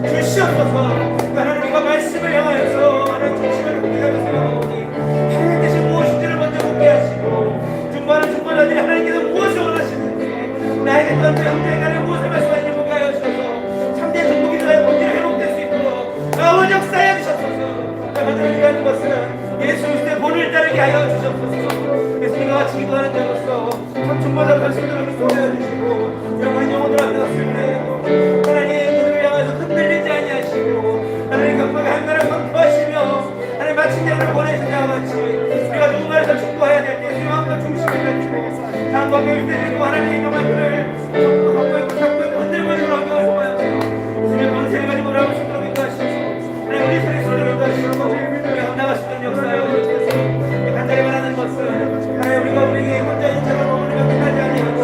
주시옵소서. 하나님 우리가 말씀을 향하여서 하나님 중심을 굳게 하면서 나오니 하나님 대신 무엇인지를 먼저 아버지 하나님께서 무엇을 원하시는지 나에게 또한 그 형제의 간에 무엇을 말씀하시는지 보게 하여 주셔서 참된 정복이들의 본질이 회복될 수 있도록 아버지 역사해 주셨소서. 하나님 중요한 것은 예수 그리스도의 본을 따르게 하여 주셨소서. 예수님과 같이 기도하는 자로서 참 중보자 결심들을 소개해 주시고 영원 영혼을 앞에 놨을 때 하나님 그들을 향해서 흔들리지 아니하시고 하나님 각각의 한가를 선포하시며 하나님 마친 자를 보내신 자와 같이 우리가 누군가에서 축복해야 될 때 마음과 중심을 가지고 다음과 교육되고 하나님의 영광을 잡고 있고 흔들고 있는 어려워서 하여서 주님의 권세를 가지고 올라올 수 있도록 인도하시고 하나님 우리 소리 소리를 인도하시고 우리가 감당할 수 있는 역사여 주셔서 간절히 바라는 것은 하나님 우리가 우리에게 혼자 있는 자가 머무르며 끝나지 아니하고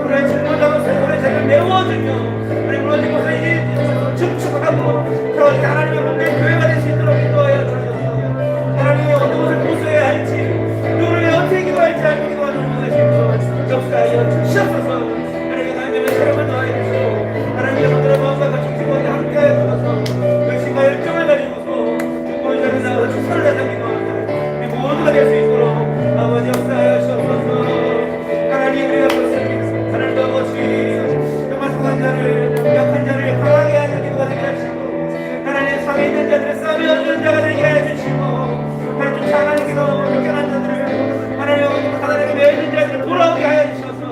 우리의 질문자로서 우리의 죄를 메워주며 하나님 무너진 것을 이제 증축하고 그러니까 하나님의 몸된 교회가 될 수 있도록 인도하여 주셔서 하나님의 어느 것을 보수해야 할지 누구를 위해 어떻게 기도할지 알고 기도하는 것이고 역사하여 주시옵소서. 하나님의 하나님의 사랑을 더하여 주시고 하나님의 분들의 마음과 같이 기도하게 함께하여 주셔서 열심과 열정을 가지고서 오늘 저녁 나와서 최선을 다하는 기도하는 우리 모두가 될 수 있도록 아버지 역사하여 주옵소서. 하나님 우리가 그렇습니다. 하나님 아버지 정말 성한 자를 약한 자를 강하게 하는 기도가 되게 하시고 하나님 상에 있는 자들을 싸매어 주는 자가 되게 해주시고 하나님 쫓아가는 기도 쫓겨난 자들을 하나님 하나님께 매어진 자들을 돌아오게 하여 주셔서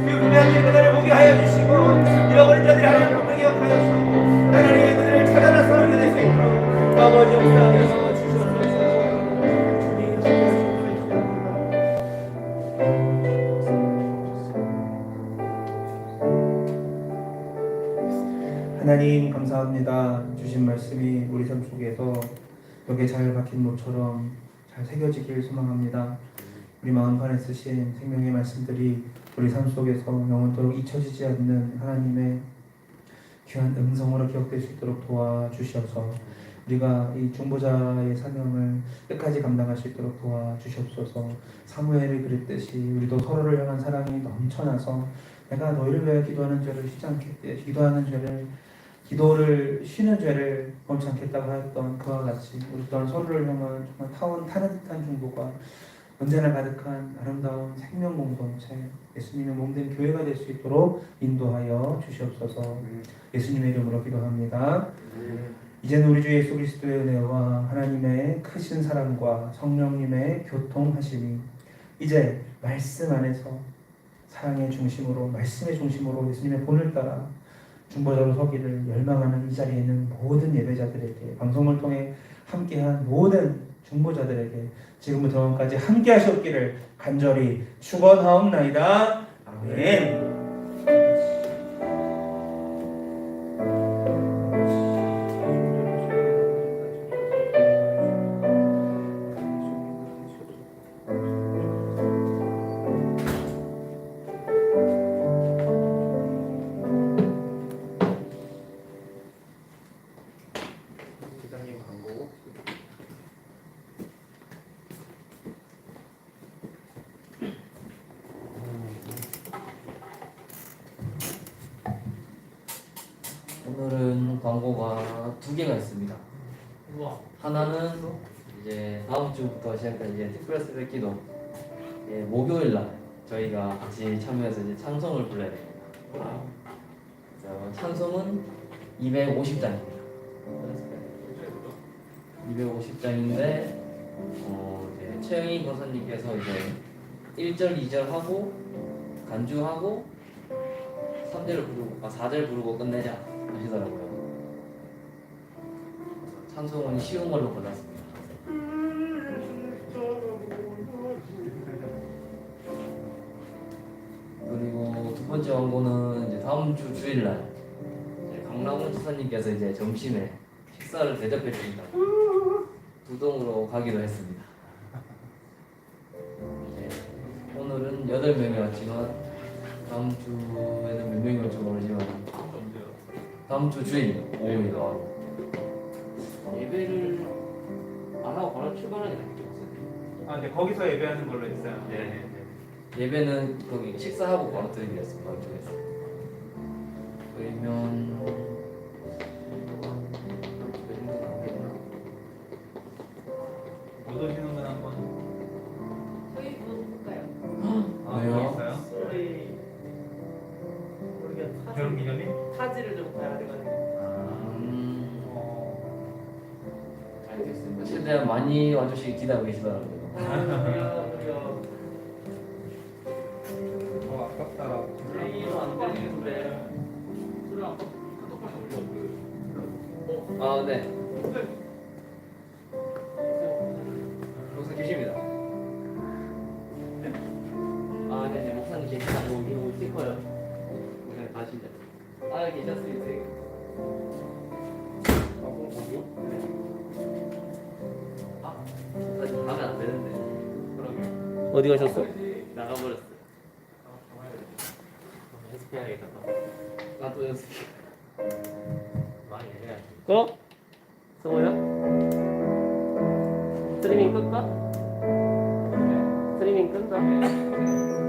유구한 자들을 보게 하여 주시고 잃어버린 자들이 하나님 을 기억하여 주시고 하나님의 그들을 찾아라 살게 될 수 있도록 아버지 역사하여 주셔서 하나님 감사합니다. 주신 말씀이 우리 삶 속에서 벽에 잘 박힌 못처럼 잘 새겨지길 소망합니다. 우리 마음판에 쓰신 생명의 말씀들이 우리 삶 속에서 영원토록 잊혀지지 않는 하나님의 귀한 음성으로 기억될 수 있도록 도와주시옵소서. 우리가 이 중보자의 사명을 끝까지 감당할 수 있도록 도와주시옵소서. 사무엘이 그랬듯이 우리도 서로를 향한 사랑이 넘쳐나서 내가 너희를 위해 기도하는 죄를 쉬지 않겠대. 기도를 쉬는 죄를 범치 않겠다고 하였던 그와 같이 우리 또한 서로를 향한 정말 타는 듯한 중보가 언제나 가득한 아름다운 생명 공동체 예수님의 몸된 교회가 될 수 있도록 인도하여 주시옵소서. 예수님의 이름으로 기도합니다. 이제는 우리 주 예수 그리스도의 은혜와 하나님의 크신 사랑과 성령님의 교통하심이 이제 말씀 안에서 사랑의 중심으로 말씀의 중심으로 예수님의 본을 따라 중보자로 서기를 열망하는 이 자리에 있는 모든 예배자들에게 방송을 통해 함께한 모든 중보자들에게 지금부터 영원까지 함께 하셨기를 간절히 축원하옵나이다. 아멘. 오늘은 광고가 두 개가 있습니다. 하나는 이제 다음 주부터 시작된 이제 특별 새벽기도 목요일 날 저희가 같이 참여해서 이제 찬송을 불러야 됩니다. 그래서 찬송은 250장입니다. 250장인데 이제 최영희 권사님께서 이제 1절, 2절 하고 간주하고 3절 부르고 4절 부르고 끝내자 하시더라고요. 찬송은 쉬운 걸로 골랐습니다. 그리고 두 번째 광고는 이제 다음 주 주일날 강남훈 지사님께서 이제 점심에 식사를 대접해 주신다고 두동으로 가기로 했습니다. 오늘은 8명이 왔지만 다음 주에는 몇 명이 올지 모르지만 다음 주 주일 오후에 와요. 예배를 안 하고 바로 출발하게 됐죠. 네, 거기서 예배하는 걸로 했어요. 네. 예배는 거기 식사하고 바로 드리기로 했습니다. 그쪽에서. 그러면 못 오시는 분 한번. 저희 뭐 볼까요? 아, 왜요? 있어요? 결혼 기념일? 사지를 좀 봐야 돼가지고. 알겠습니다. 최대한 많이 와주시기 기대하고 계시더라고요. 그래요. 아깝다. 이로 안 되는데. 아, 네. 목사 계십니다. 아, 네, 목사님 계시다고 이거 스티커요. 네, 가시죠. 아, 계셨습니다. 사실 가면 안 되는데. 어디 가셨어? 나가버렸어요. 연습해야겠다. 나도 연습. 많이 해야지. 어? 성호야? 스트리밍 끌까? 스트리밍 끈다.